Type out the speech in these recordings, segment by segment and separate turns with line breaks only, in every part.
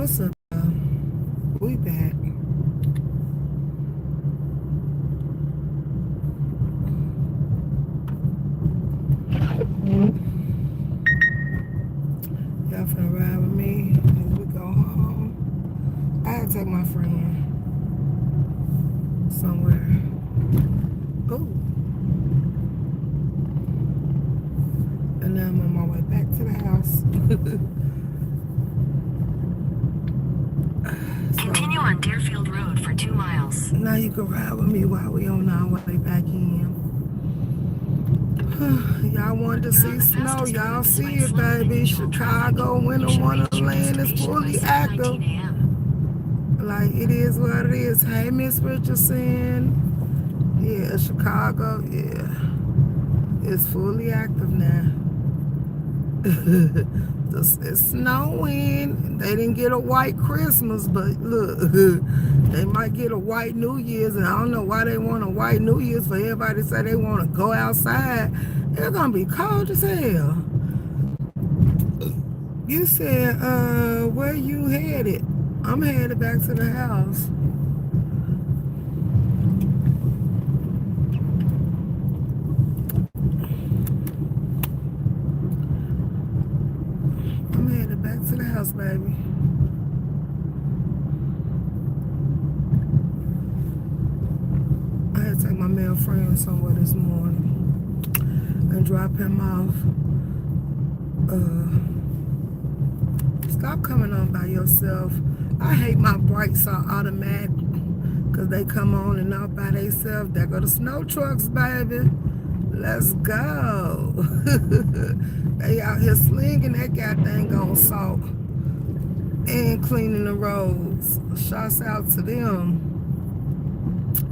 What's up? We back. Y'all finna ride with me as we go home. I had to take my friend somewhere. Oh. And now I'm on my way back to the house.
Continue on Deerfield Road for 2 miles.
Now you can ride with me while we on our way back in. Y'all wanted to see snow. Y'all see it, baby. Chicago Winter Wonderland is fully active. Like, it is what it is. Hey, Miss Richardson. Yeah, Chicago, yeah. It's fully active now. It's snowing. They didn't get a white Christmas, but look, they might get a white New Year's, and I don't know why they want a white New Year's for everybody to say they want to go outside. It's gonna be cold as hell. You said, where you headed? I'm headed back to the house. I'm headed back to the house, baby. I had to take my male friend somewhere this morning and drop him off. Stop coming on by yourself. I hate my brights are automatic because they come on and off by themselves. There go the snow trucks, baby. Let's go. They out here slinging that goddamn on salt and cleaning the roads. Shouts out to them.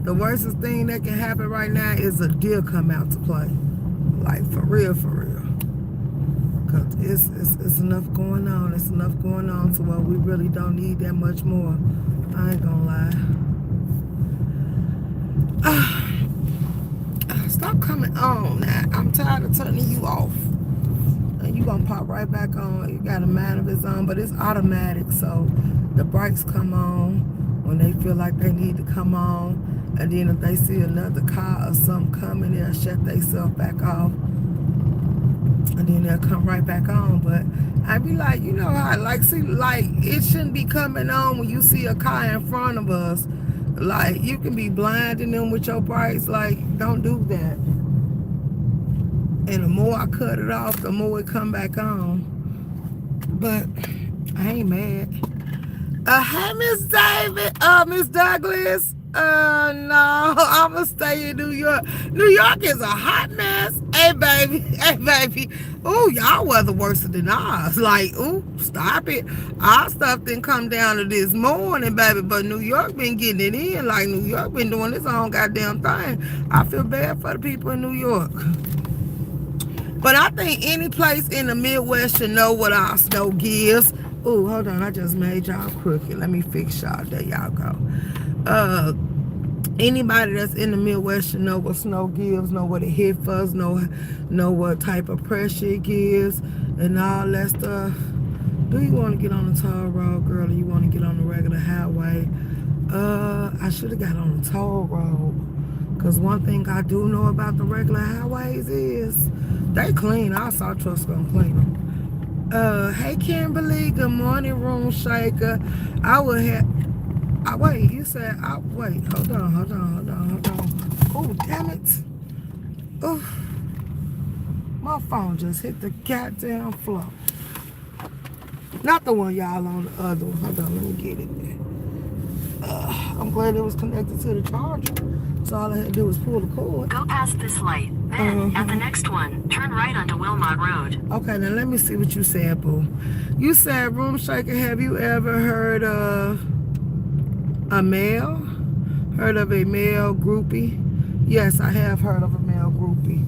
The worstest thing that can happen right now is a deer come out to play. Like, for real, for real. Because it's enough going on. It's enough going on to where we really don't need that much more. I ain't gonna lie. Stop coming on now. I'm tired of turning you off. And you gonna pop right back on. You got a mind of its own, but it's automatic. So the brakes come on when they feel like they need to come on. And then if they see another car or something coming, they'll shut themselves back off. And then they'll come right back on. But I be like, you know how, like, see, like, it shouldn't be coming on when you see a car in front of us. Like, you can be blinding them with your brights. Like, don't do that. And the more I cut it off, the more it come back on. But I ain't mad. Hey, Miss David. Miss Douglas. No, I'ma stay in New York. New York is a hot mess. Hey, baby. Hey, baby. Ooh, y'all weather worse than ours. Like, ooh, stop it. Our stuff didn't come down to this morning, baby, but New York been getting it in. Like, New York been doing its own goddamn thing. I feel bad for the people in New York. But I think any place in the Midwest should know what our snow gives. Ooh, hold on. I just made y'all crooked. Let me fix y'all. There y'all go. Anybody that's in the Midwest should know what snow gives, know what it hit for us, know what type of pressure it gives, and all that stuff. Do you want to get on the toll road, girl, or you want to get on the regular highway? I should have got on the toll road. Because one thing I do know about the regular highways is they clean. Our salt trucks gonna clean them. Hey, Kimberly. Good morning, Room Shaker. I would have... wait, you said... wait, hold on. Oh, damn it. Oh, my phone just hit the goddamn floor. Not the one y'all on, the other one. Hold on, let me get it. I'm glad it was connected to the charger. So all I had to do was pull the cord.
Go past this light. Then, at the next one, turn right onto Wilmot Road.
Okay, now let me see what you said, boo. You said, Room Shaker, have you ever heard of a male? Heard of a male groupie? Yes, I have heard of a male groupie.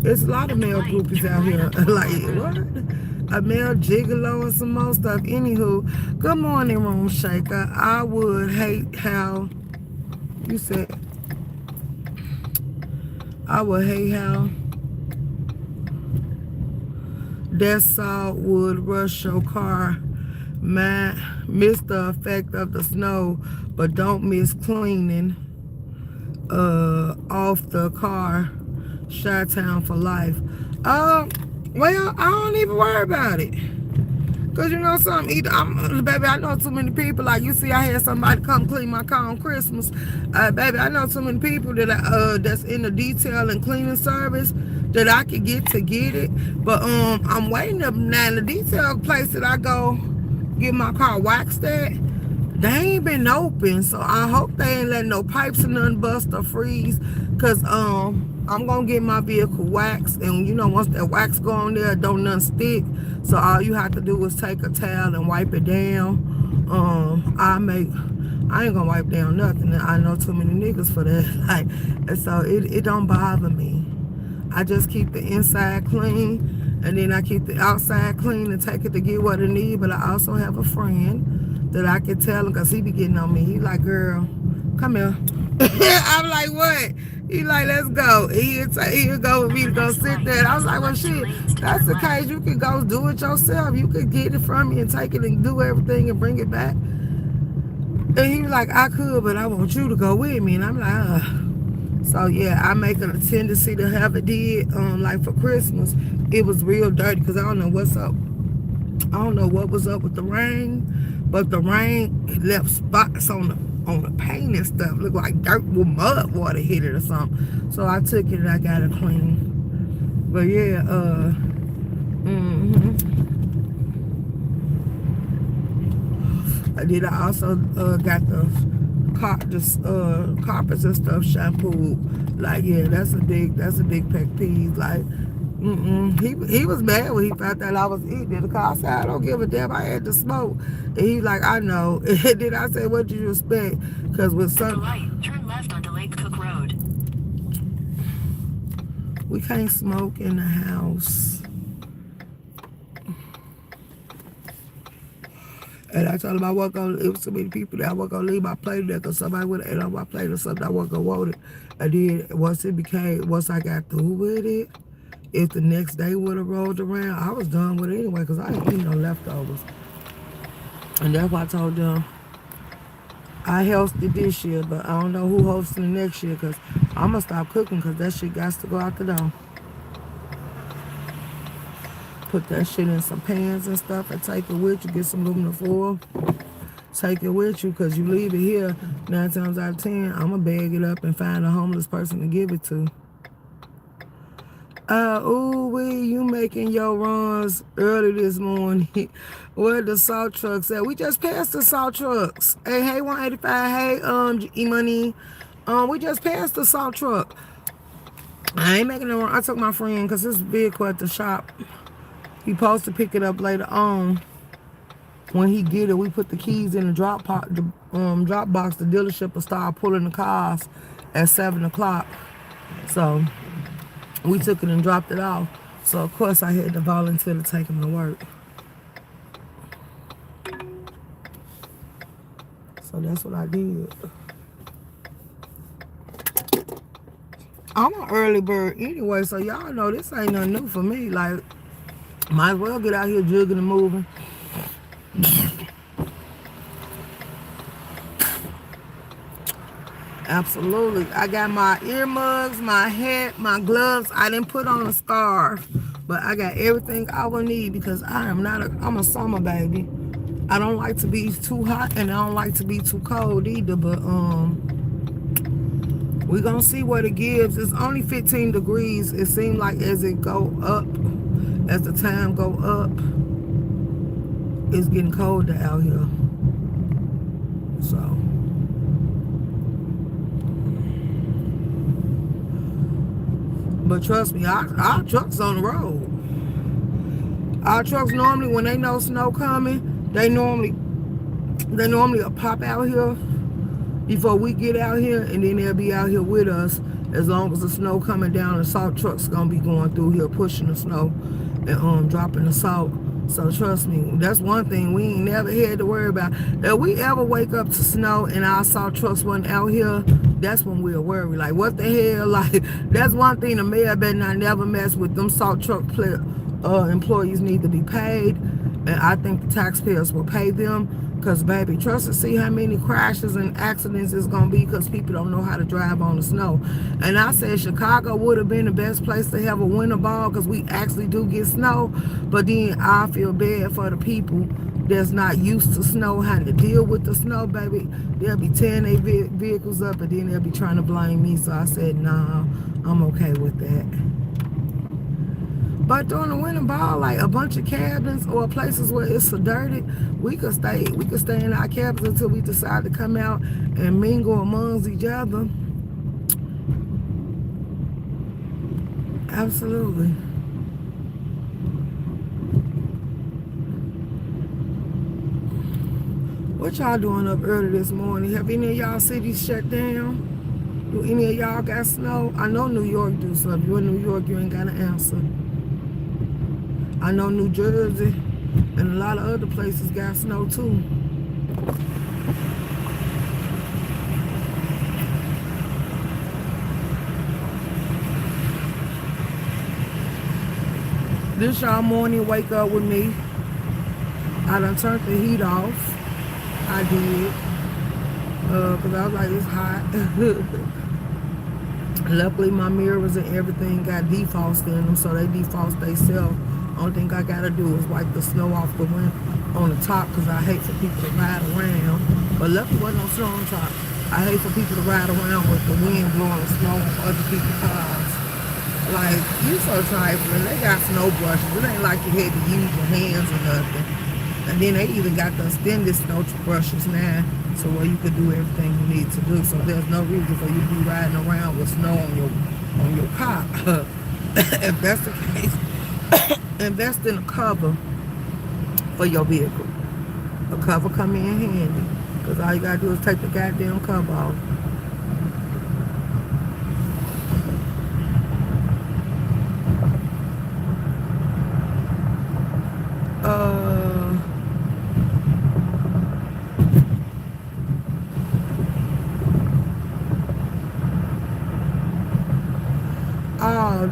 There's a lot of male groupies out here. Like, what? A male gigolo and some more stuff. Anywho, good morning, Room Shaker. I would hate how... You said, I would hate how that salt would rush your car Miss the effect of the snow, but don't miss cleaning off the car. Chi-town for life. Well, I don't even worry about it. Cause you know something, baby, I know too many people. Like you see, I had somebody come clean my car on Christmas. Baby, I know too many people that that's in the detail and cleaning service that I could get it. But I'm waiting up now in the detail place that I go get my car waxed at. They ain't been open, so I hope they ain't letting no pipes or nothing bust or freeze. Cause I'm gonna get my vehicle waxed, and you know once that wax go on there, don't nothing stick. So all you have to do is take a towel and wipe it down. I ain't gonna wipe down nothing. I know too many niggas for that. Like, and so it don't bother me. I just keep the inside clean, and then I keep the outside clean and take it to get what it need. But I also have a friend that I can tell him, because he be getting on me. He like, girl, come here. I'm like, what? He like, let's go. He'll go with me to go sit there. I was like, well, shit, that's the case. You can go do it yourself. You could get it from me and take it and do everything and bring it back. And he was like, I could, but I want you to go with me. And I'm like, So, yeah, I make it a tendency to have it did, like for Christmas. It was real dirty because I don't know what's up. I don't know what was up with the rain, but the rain left spots on the paint and stuff. Looked like dirt with mud water hit it or something. So I took it and I got it clean. But yeah, I also got the carpets and stuff shampooed. Like, yeah, that's a big pet peeve. Like, he was mad when he found out I was eating in the car. I said, I don't give a damn. I had to smoke. And he like, I know. And then I said, what did you expect? Because with some...
Turn left onto Lake Cook Road.
We can't smoke in the house. And I told him I wasn't going to... It was so many people that I wasn't going to leave my plate there because somebody would have ate on my plate or something. I wasn't going to want it. And then once I got through with it, if the next day would have rolled around, I was done with it anyway because I ain't eating no leftovers. And that's why I told them I hosted this year, but I don't know who hosting the next year because I'm going to stop cooking because that shit got to go out the door. Put that shit in some pans and stuff and take it with you. Get some aluminum foil. Take it with you because you leave it here 9 times out of 10, I'm going to bag it up and find a homeless person to give it to. You making your runs early this morning. Where the salt trucks at? We just passed the salt trucks. Hey, 185. Hey, E-Money. We just passed the salt truck. I ain't making no run. I took my friend because it's big at the shop. He supposed to pick it up later on. When he get it, we put the keys in the drop box. The dealership will start pulling the cars at 7 o'clock. So we took it and dropped it off. So, of course, I had to volunteer to take him to work. So that's what I did. I'm an early bird anyway, so y'all know this ain't nothing new for me. Like, might as well get out here jugging and moving. Absolutely. I got my earmuffs, my hat, my gloves. I didn't put on a scarf, but I got everything I will need because I'm a summer baby. I don't like to be too hot and I don't like to be too cold either, but we're gonna see what it gives. It's only 15 degrees. It seems like as it go up, as the time go up, it's getting colder out here. So but trust me, our trucks on the road. Our trucks normally, when they know snow coming, they normally pop out here before we get out here, and then they'll be out here with us as long as the snow coming down. The salt truck's gonna be going through here pushing the snow and dropping the salt. So trust me, that's one thing we ain't never had to worry about. If we ever wake up to snow and our salt trucks wasn't out here, that's when we'll worry. Like, what the hell? Like, that's one thing the mayor better not never mess with. Them salt truck employees need to be paid, And I think the taxpayers will pay them because, baby, trust and see how many crashes and accidents it's going to be because people don't know how to drive on the snow. And I said Chicago would have been the best place to have a winter ball because we actually do get snow. But then I feel bad for the people that's not used to snow, having to deal with the snow, baby. They'll be tearing their vehicles up and then they'll be trying to blame me. So I said, nah, I'm okay with that. But during the winter ball, like a bunch of cabins or places where it's so dirty, we could stay in our cabins until we decide to come out and mingle amongst each other. Absolutely. What y'all doing up early this morning? Have any of y'all cities shut down? Do any of y'all got snow? I know New York do, so if you're in New York, you ain't got an answer. I know New Jersey and a lot of other places got snow too. This y'all morning wake up with me. I done turned the heat off. I did. Cause I was like, it's hot. Luckily my mirrors and everything got defrost in them, so they defrost themselves. Only thing I gotta do is wipe the snow off the wind on the top because I hate for people to ride around. But luckily wasn't no snow on top. I hate for people to ride around with the wind blowing the snow off other people's cars. Like, you so trifling. They got snow brushes. It ain't like you had to use your hands or nothing. And then they even got the extended snow brushes now, so where you could do everything you need to do. So there's no reason for you to be riding around with snow on your car. If that's the case, invest in a cover for your vehicle. A cover come in handy because all you gotta do is take the goddamn cover off.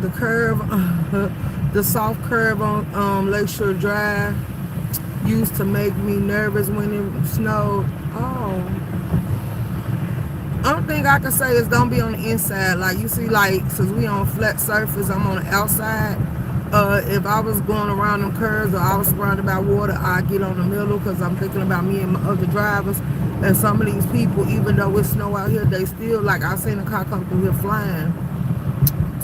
The curve, the soft curve on Lakeshore Drive used to make me nervous when it snowed. Only thing I can say is don't be on the inside. Like, you see, like, since we on flat surface, I'm on the outside. If I was going around them curves or I was surrounded by water, I'd get on the middle because I'm thinking about me and my other drivers. And some of these people, even though it's snow out here, they still, like, I seen a car come through here flying.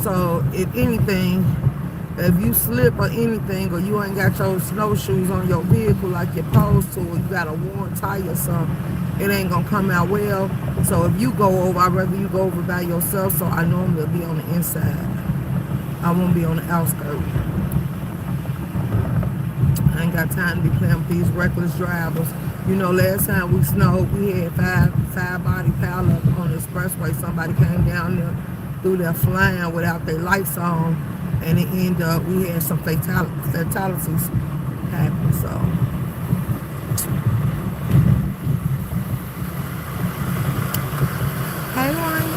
So if anything, if you slip or anything, or you ain't got your snowshoes on your vehicle like you're supposed to, or you got a worn tire or something, it ain't gonna come out well. So if you go over, I'd rather you go over by yourself, so I normally be on the inside. I won't be on the outskirts. I ain't got time to be playing with these reckless drivers. You know, last time we snowed, we had five body pile up on the expressway. Somebody came down there through there flying without their lights on, and it ended up we had some fatalities happen. So hey, Wayne.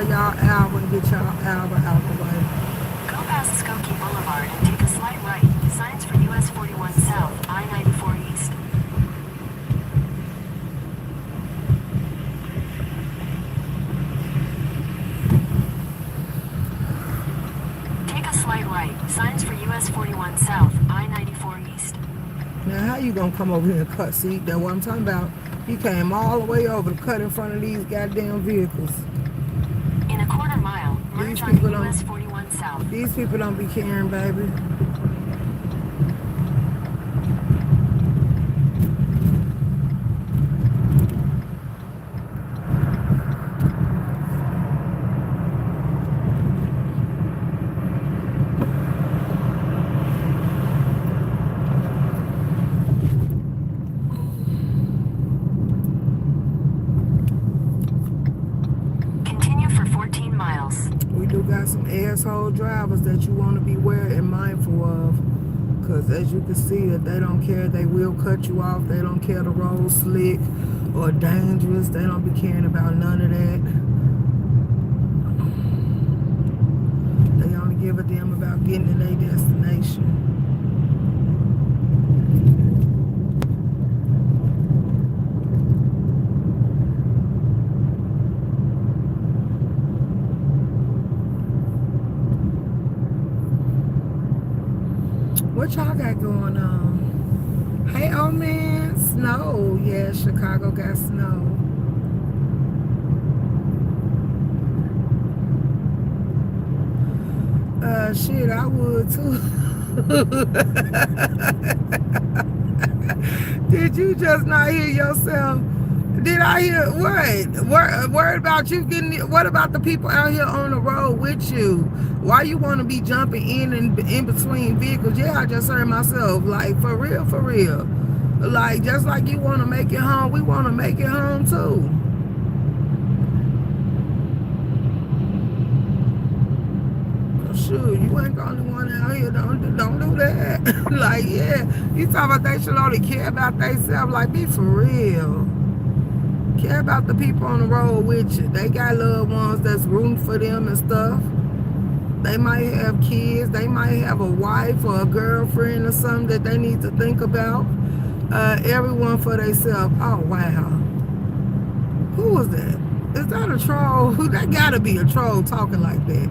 Y'all album and get y'all album out the way.
Go past Skokie Boulevard and take a slight right. Signs for US 41 South, I-94 East. Take a slight right. Signs for US 41 South, I-94 East.
Now, how you gonna come over here and cut? See, that's what I'm talking about. He came all the way over to cut in front of these goddamn vehicles.
In a quarter mile, merge onto US 41 South.
These people don't be caring, baby. got some asshole drivers that you want to be wary and mindful of. Because as you can see, if they don't care, they will cut you off. They don't care the road slick or dangerous. They don't be caring about none of that. They only give a damn about getting to their destination. What y'all got going on? Hey, old man, snow. Yeah, Chicago got snow. Shit, I would too. Did you just not hear yourself? Did I hear what? Worried about you getting? What about the people out here on the road with you? Why you want to be jumping in and in between vehicles? Yeah, I just heard myself. Like for real, for real. Like just like you want to make it home, we want to make it home too. Shoot, you ain't the only one out here. Don't do that. Like, yeah, you talking about they should only care about themselves. Like, be for real. Care about the people on the road with you. They got loved ones that's rooting for them and stuff. They might have kids. They might have a wife or a girlfriend or something that they need to think about. Everyone for themselves. Oh, wow. Who was that? Is that a troll? That gotta be a troll talking like that.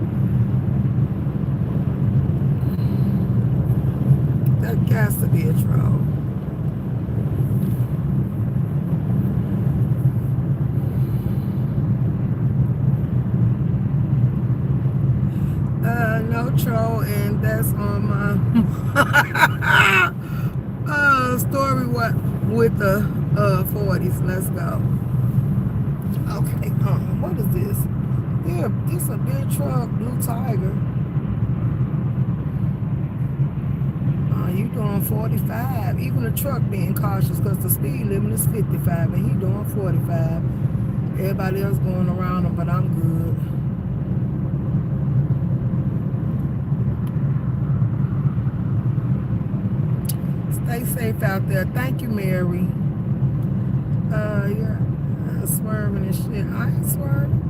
That has to be a troll. No troll, and that's on my story with the 40s. Let's go. Okay, what is this? Yeah, this a big truck, blue tiger. You doing 45. Even the truck being cautious because the speed limit is 55 and he doing 45. Everybody else going around him, but I'm good. Stay safe out there. Thank you, Mary. Yeah, swerving and shit. I ain't swerving.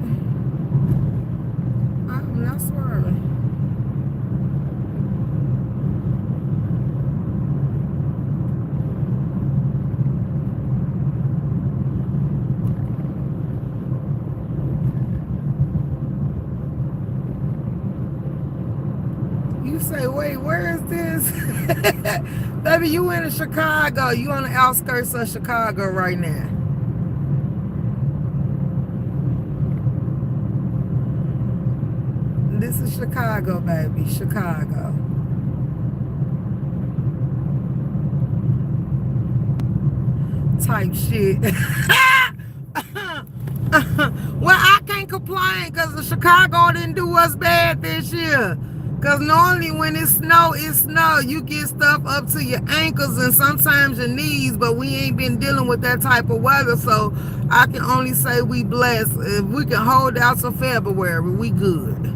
I'm not swerving. You say, wait, where is this? Baby, you in Chicago. You on the outskirts of Chicago right now. This is Chicago, baby. Chicago. Type shit. Well, I can't complain because the Chicago didn't do us bad this year. Because normally when it snow, you get stuff up to your ankles and sometimes your knees, but we ain't been dealing with that type of weather, so I can only say we blessed. If we can hold out till February, we good.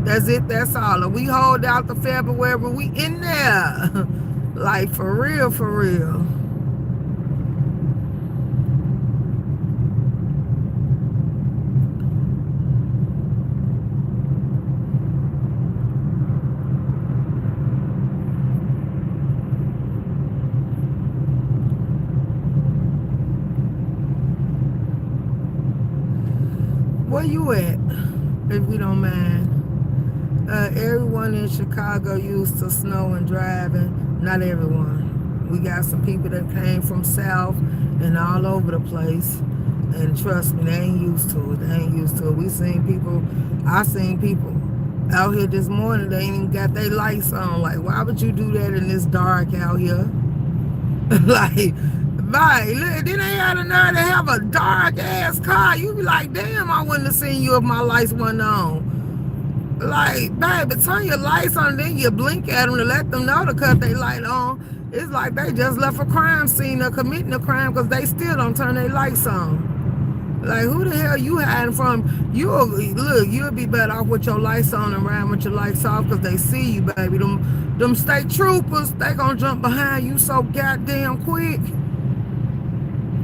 That's it, that's all. If we hold out to February, we in there. Like, for real, for real. Where you at, if we don't mind? Everyone in Chicago used to snow and driving. Not everyone. We got some people that came from South and all over the place. And trust me, they ain't used to it. They ain't used to it. I seen people out here this morning, they ain't even got their lights on. Like, why would you do that in this dark out here? Like, bye. Then they had a nerve to have a dark ass car. You be like, damn, I wouldn't have seen you if my lights wasn't on. Like, baby, turn your lights on, then you blink at them to let them know to cut their light on. It's like they just left a crime scene or committing a crime because they still don't turn their lights on. Like, who the hell you hiding from? You'll be better off with your lights on and riding with your lights off because they see you, baby. Them state troopers, they gonna jump behind you so goddamn quick.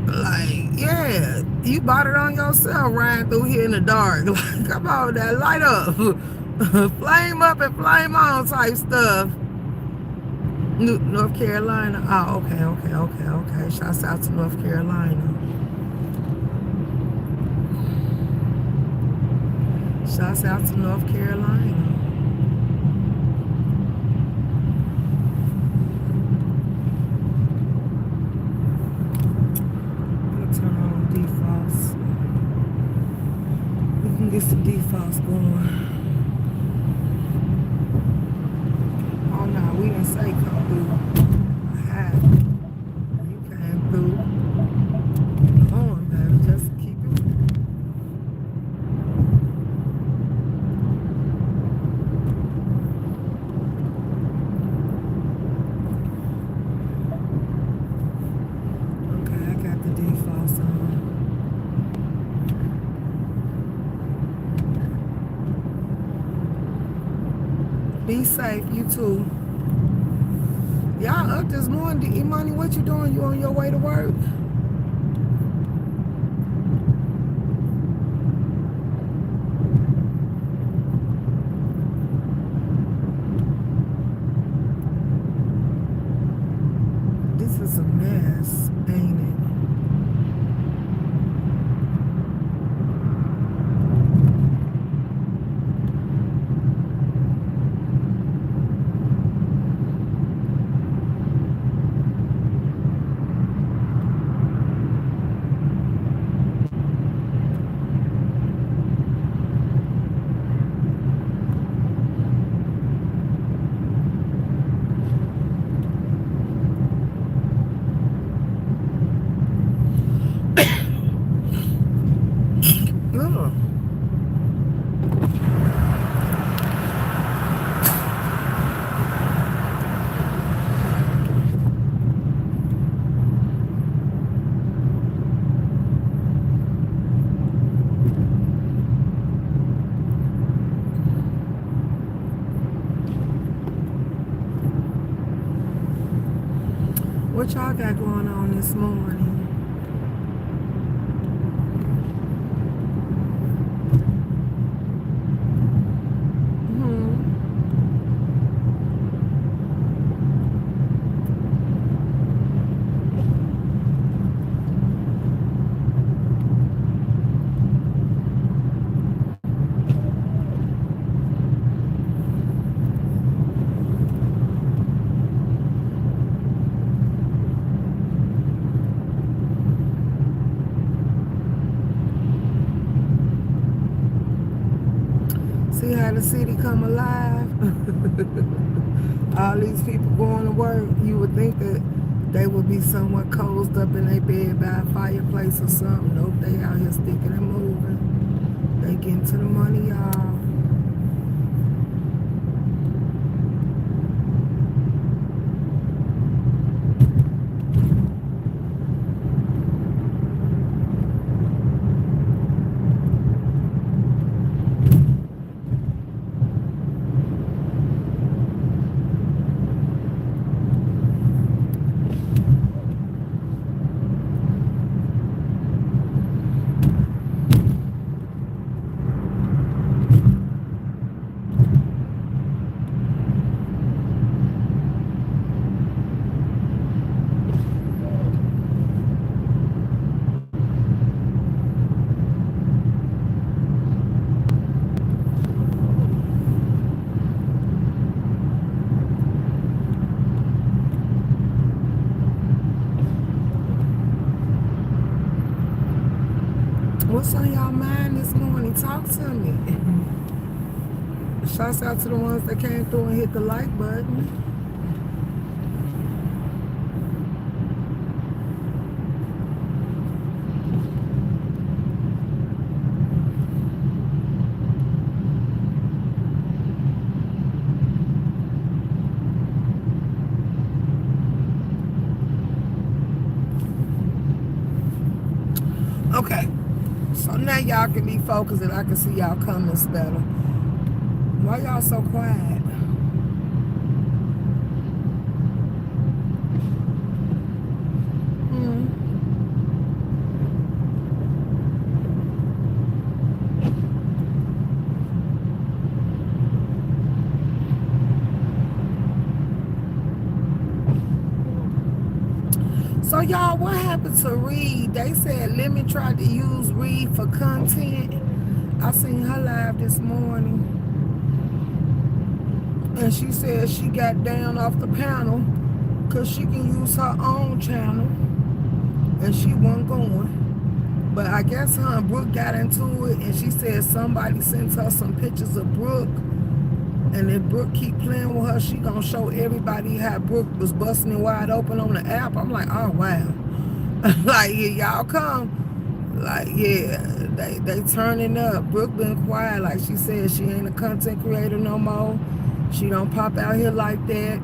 Like, yeah, you bought it on yourself riding through here in the dark. Like, come on, that light up. Flame up and flame on type stuff. North Carolina. Oh, okay. Shouts out to North Carolina. Shouts out to North Carolina. I'm gonna turn on defrost. We can get some defrost going. Oh no, we didn't say come through. Hi. You came through. Come on, baby. Just keep it. Okay, I got the defrost on. Be safe, you too. Y'all up this morning. Imani, what you doing? You on your way to work? This is a mess, ain't it? Ugh. What y'all got going on this morning? See how the city come alive? All these people going to work, you would think that they would be somewhat cozy up in their bed by a fireplace or something. Nope, they out here sticking and moving. They getting to the money, y'all. What's on y'all mind this morning? Talk to me. Shouts out to the ones that came through and hit the like button. Okay. y'all can be focused and I can see y'all comments better. Why y'all so quiet? So y'all, what happened to Reed? They said Lemon tried to use Reed for content. I seen her live this morning. And she said she got down off the panel because she can use her own channel. And she wasn't going. But I guess her and Brooke got into it, and she said somebody sent her some pictures of Brooke. And if Brooke keep playing with her, she gonna show everybody how Brooke was busting it wide open on the app. I'm like, oh wow. Like, here y'all come. Like, yeah, they turning up. Brooke been quiet. Like she said, she ain't a content creator no more. She don't pop out here like that.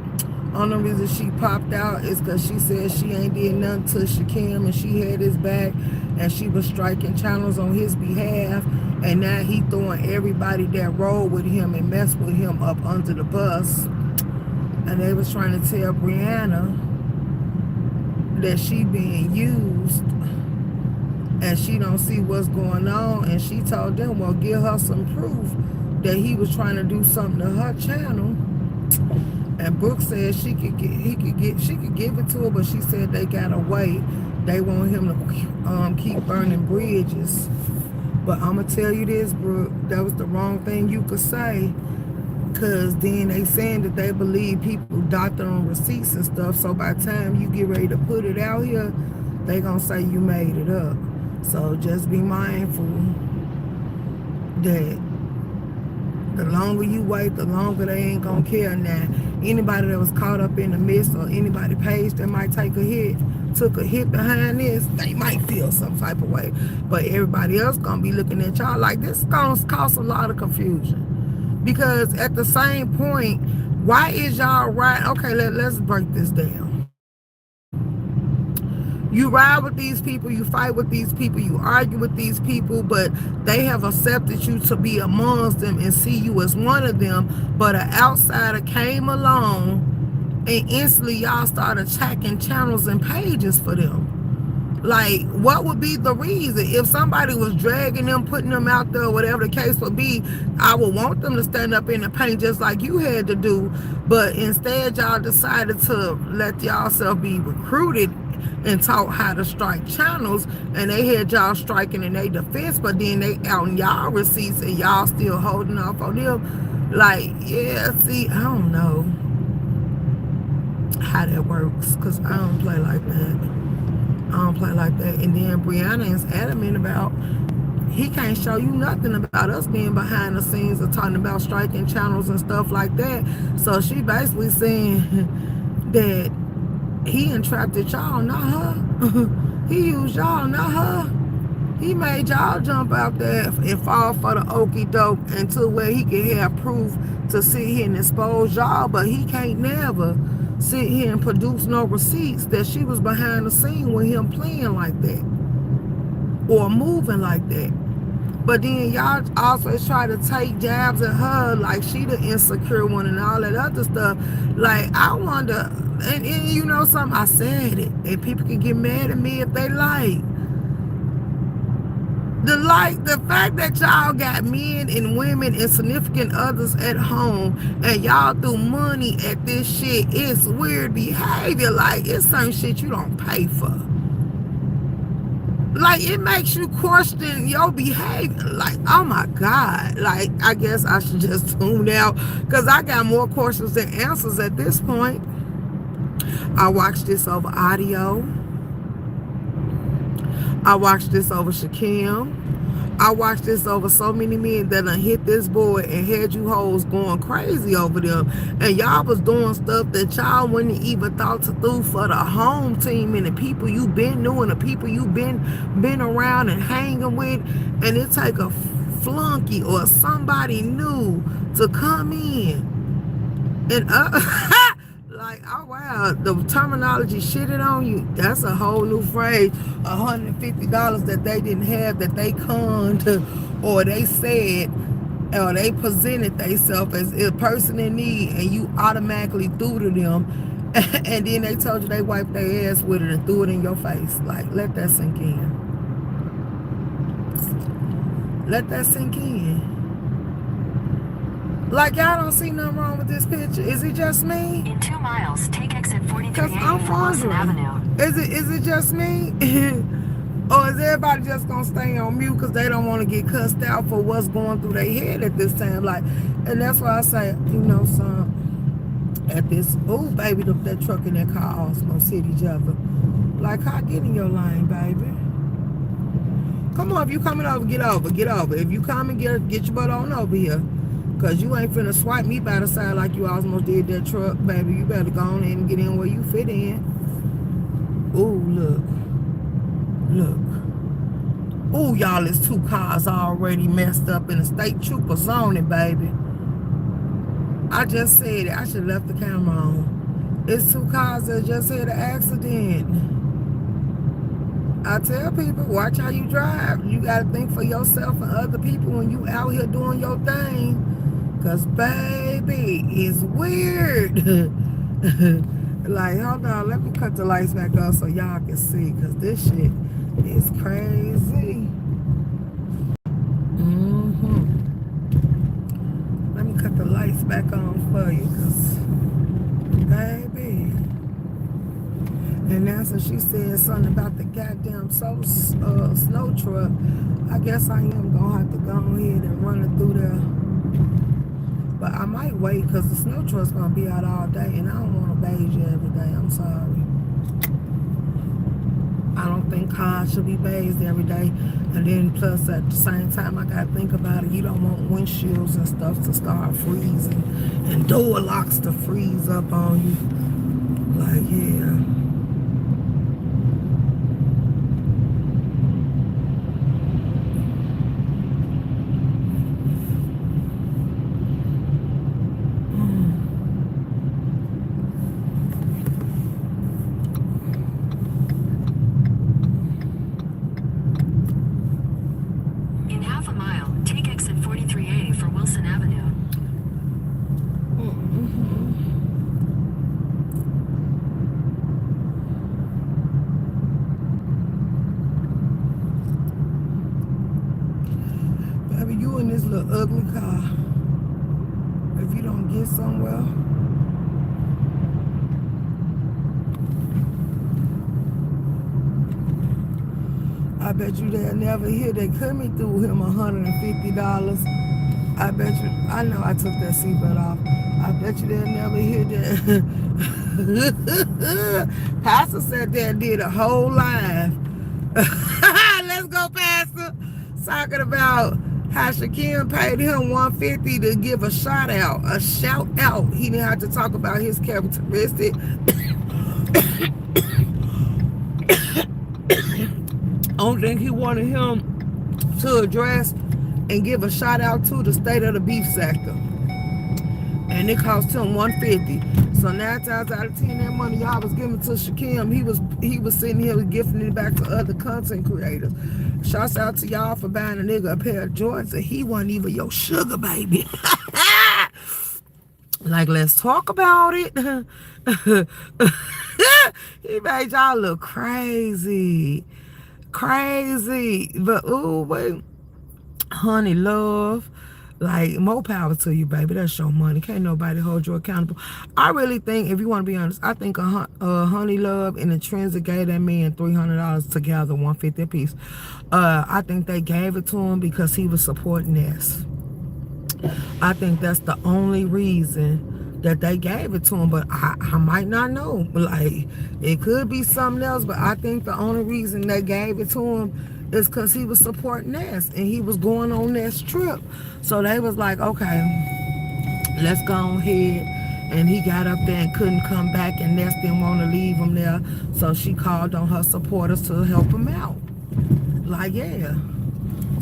Only reason she popped out is because she said she ain't did nothing to Shakim and she had his back and she was striking channels on his behalf, and now he throwing everybody that rolled with him and messed with him up under the bus. And they was trying to tell Brianna that she being used and she don't see what's going on, and she told them, well, give her some proof that he was trying to do something to her channel. And Brooke said she could give it to her, but she said they gotta wait. They want him to keep burning bridges. But I'ma tell you this, Brooke, that was the wrong thing you could say. Cause then they saying that they believe people doctor on receipts and stuff. So by the time you get ready to put it out here, they gonna say you made it up. So just be mindful that the longer you wait, the longer they ain't gonna care. Now, anybody that was caught up in the midst or anybody page that might took a hit behind this, they might feel some type of way. But everybody else gonna be looking at y'all like this is gonna cause a lot of confusion. Because at the same point, why is y'all right? Okay, let's break this down. You ride with these people, you fight with these people, you argue with these people, but they have accepted you to be amongst them and see you as one of them. But an outsider came along and instantly y'all started checking channels and pages for them. Like, what would be the reason? If somebody was dragging them, putting them out there, whatever the case would be, I would want them to stand up in the paint just like you had to do. But instead, y'all decided to let y'all self be recruited and taught how to strike channels, and they had y'all striking in their defense, but then they out in y'all receipts and y'all still holding off on them. Like, yeah, see, I don't know how that works, because I don't play like that. I don't play like that. And then Brianna is adamant about he can't show you nothing about us being behind the scenes or talking about striking channels and stuff like that. So she basically saying that he entrapped y'all, not her. He used y'all, not her. He made y'all jump out there and fall for the okie doke until where he can have proof to sit here and expose y'all, but he can't never sit here and produce no receipts that she was behind the scene with him playing like that or moving like that. But then y'all also try to take jabs at her like she the insecure one and all that other stuff. Like, I wonder, and you know something, I said it, and people can get mad at me if they like. The fact that y'all got men and women and significant others at home and y'all threw money at this shit is weird behavior. Like, it's some shit you don't pay for. Like, it makes you question your behavior. Like, oh my God. Like, I guess I should just tune out because I got more questions than answers at this point. I watched this over audio. I watched this over Shakim. I watched this over so many men that done hit this board and had you hoes going crazy over them. And y'all was doing stuff that y'all wouldn't even thought to do for the home team and the people you been knowing, the people you been around and hanging with. And it take a flunky or somebody new to come in and like, oh wow, the terminology shitted on you. That's a whole new phrase. $150 that they didn't have, that they conned, or they said, or they presented themselves as a person in need, and you automatically threw to them, and then they told you they wiped their ass with it and threw it in your face. Like, let that sink in. Let that sink in. Like, y'all don't see nothing wrong with this picture. Is it just me?
In 2 miles, take exit 43A
Because I'm
for Wilson
wondering,
Avenue.
is it just me? Or is everybody just going to stay on mute because they don't want to get cussed out for what's going through their head at this time? Like, and that's why I say, you know, son, at this, oh, baby, that truck in that car almost hit each other. Like, how get in your lane, baby? Come on, if you coming over, get over, get over. If you coming, get your butt on over here. Because you ain't finna swipe me by the side like you almost did that truck, baby. You better go on in and get in where you fit in. Ooh, look. Look. Ooh, y'all, it's 2 cars already messed up in the state trooper zoning, baby. I just said it. I should have left the camera on. It's 2 cars that just had an accident. I tell people, watch how you drive. You got to think for yourself and other people when you out here doing your thing. Because, baby, it's weird. Like, hold on. Let me cut the lights back up so y'all can see. Because this shit is crazy. Let me cut the lights back on for you. Because, baby. And that's when she said something about the goddamn snow truck. I guess I am going to have to go ahead and run it through there. But I might wait because the snow truck's going to be out all day. And I don't want to bathe you every day. I'm sorry. I don't think cars should be bathed every day. And then plus at the same time, I got to think about it. You don't want windshields and stuff to start freezing. And door locks to freeze up on you. Like, yeah. You in this little ugly car. If you don't get somewhere, I bet you they'll never hear they coming through him $150. I bet you, I know I took that seatbelt off. I bet you they'll never hear that. Pastor said they did a whole live. Let's go, Pastor. Talking about how Shakim paid him $150 to give a shout out. He didn't have to talk about his characteristic. Only thing he wanted him to address and give a shout out to the state of the beef sector. And it cost him $150. So 9 times out of 10, that money y'all was giving to Shakim, he was sitting here gifting it back to other content creators. Shouts out to y'all for buying a nigga a pair of Jordans and he wasn't even your sugar baby. Like, let's talk about it. He made y'all look crazy. Crazy. But, ooh, wait. Honey, love. Like, more power to you, baby. That's your money. Can't nobody hold you accountable. I really think, if you want to be honest, I think Honey Love and Intrinsic gave that man $300 together, $150 a piece. I think they gave it to him because he was supporting this. I think that's the only reason that they gave it to him, but I might not know. Like, it could be something else, but I think the only reason they gave it to him is because he was supporting Ness and he was going on Ness trip. So they was like, okay, let's go ahead. And he got up there and couldn't come back, and Ness didn't want to leave him there. So she called on her supporters to help him out. Like, yeah.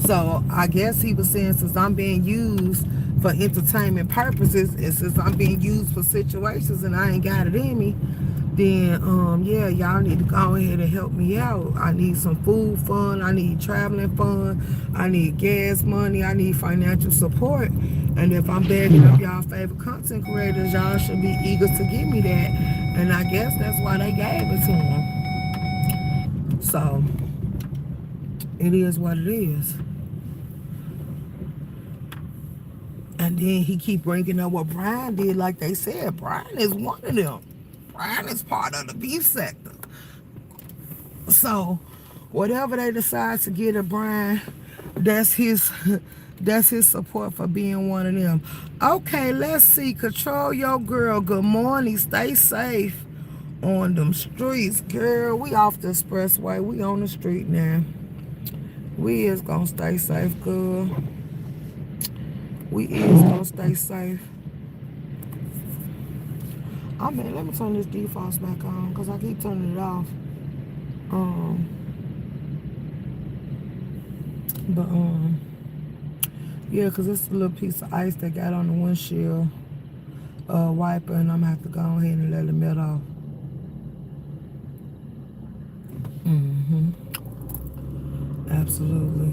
So I guess he was saying, since I'm being used for entertainment purposes, and since I'm being used for situations and I ain't got it in me, then yeah, y'all need to go ahead and help me out. I need some food fund, I need traveling fund, I need gas money, I need financial support. And if I'm begging up y'all favorite content creators, y'all should be eager to give me that. And I guess that's why they gave it to them. So it is what it is. And then he keep bringing up what Brian did. Like they said, Brian is one of them. Brian is part of the beef sector. So whatever they decide to get at Brian, that's his support for being one of them. Okay, let's see. Control your girl. Good morning. Stay safe on them streets, girl. We off the expressway. We on the street now. We is gonna stay safe, girl. We is gonna stay safe. I mean, let me turn this defrost back on because I keep turning it off. Yeah, because it's a little piece of ice that got on the windshield wiper, and I'm gonna have to go ahead and let it melt off. Absolutely.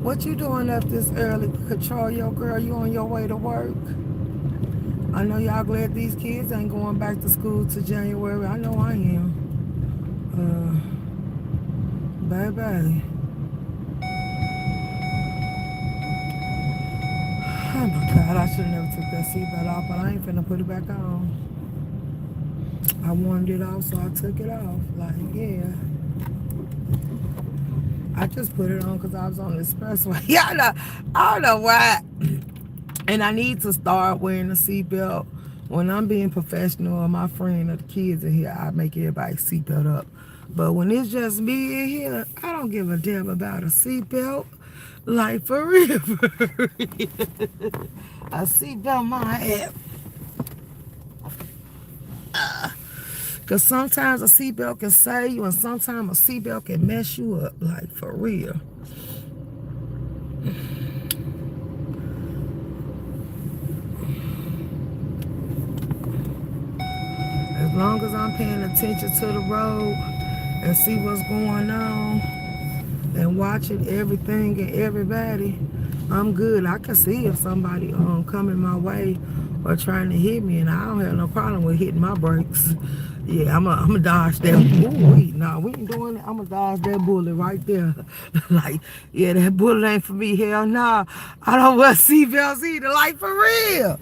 What you doing up this early? Control your girl. You on your way to work? I know y'all glad these kids ain't going back to school to January. I know I am. Bye-bye. Oh my God, I should have never took that seatbelt off, but I ain't finna put it back on. I wanted it off, so I took it off. Like, yeah. I just put it on because I was on the expressway. I don't know why. And I need to start wearing a seatbelt. When I'm being professional or my friend or the kids in here, I make everybody seatbelt up. But when it's just me in here, I don't give a damn about a seatbelt. Like, for real. A seatbelt my ass. Because sometimes a seatbelt can save you and sometimes a seatbelt can mess you up. Like, for real. As long as I'm paying attention to the road and see what's going on and watching everything and everybody, I'm good. I can see if somebody coming my way or trying to hit me, and I don't have no problem with hitting my brakes. Yeah, I'm a dodge that. Ooh, no, we ain't doing it. I'm a dodge that bullet right there. Like, yeah, that bullet ain't for me. Hell nah. I don't wear seatbelts either. Like, for real.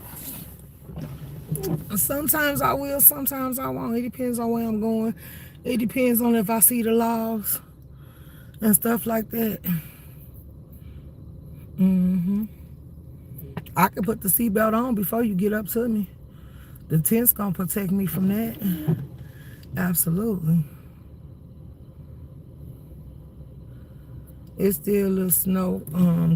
Sometimes I will, sometimes I won't. It depends on where I'm going. It depends on if I see the laws and stuff like that. I can put the seatbelt on before you get up to me. The tent's gonna protect me from that. Absolutely. It's still a little snow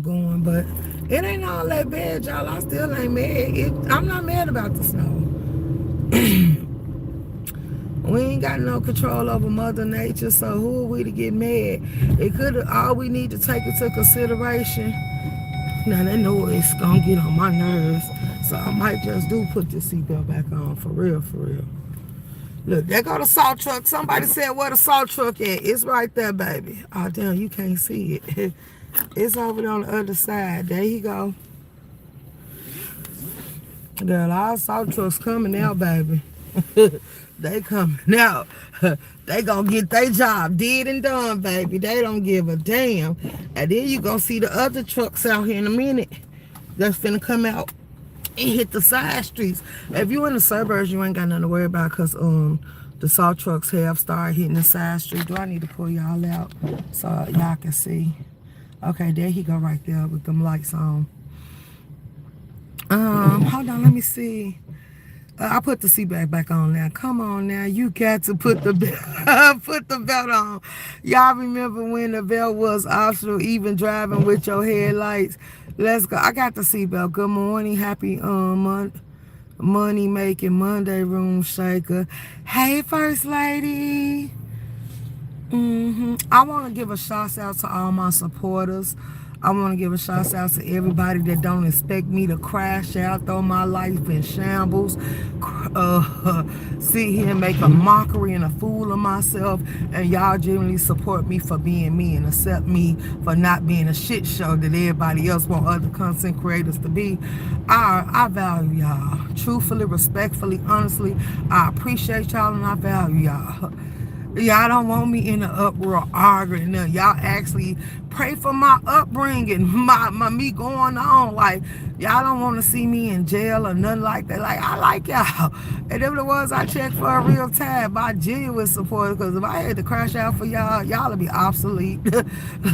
going, but it ain't all that bad, y'all. I still ain't mad. I'm not mad about the snow. We ain't got no control over Mother Nature, so who are we to get mad? It could all we need to take into consideration. Now that noise gonna get on my nerves, so I might just do put this seatbelt back on, for real, for real. Look, there go the salt truck. Somebody said where the salt truck at? It's right there, baby. Oh damn, you can't see it. It's over there on the other side. There you go. Girl, our salt trucks coming out, baby. They coming out. They gonna get their job did and done, baby. They don't give a damn. And then you gonna see the other trucks out here in a minute that's finna come out and hit the side streets. If you in the suburbs, you ain't got nothing to worry about because the salt trucks have started hitting the side street. Do I need to pull y'all out so y'all can see? Okay, there he go right there with them lights on. Hold on, let me see. I put the seatbelt back on now. Come on now, you got to put the put the belt on. Y'all remember when the belt was optional, even driving with your headlights? Let's go. I got the seatbelt. Good morning, happy money making Monday room shaker. Hey, First Lady. I want to give a shout out to all my supporters. I want to give a shout out to everybody that don't expect me to crash out, throw my life in shambles, sit here and make a mockery and a fool of myself, and y'all genuinely support me for being me and accept me for not being a shit show that everybody else want other content creators to be. I value y'all. Truthfully, respectfully, honestly, I appreciate y'all and I value y'all. Y'all don't want me in the uproar arguing. Y'all actually pray for my upbringing, my me going on. Like, y'all don't want to see me in jail or nothing like that. Like, I like y'all. And if it was, I checked for a real tab. My genuine support, because if I had to crash out for y'all, y'all would be obsolete.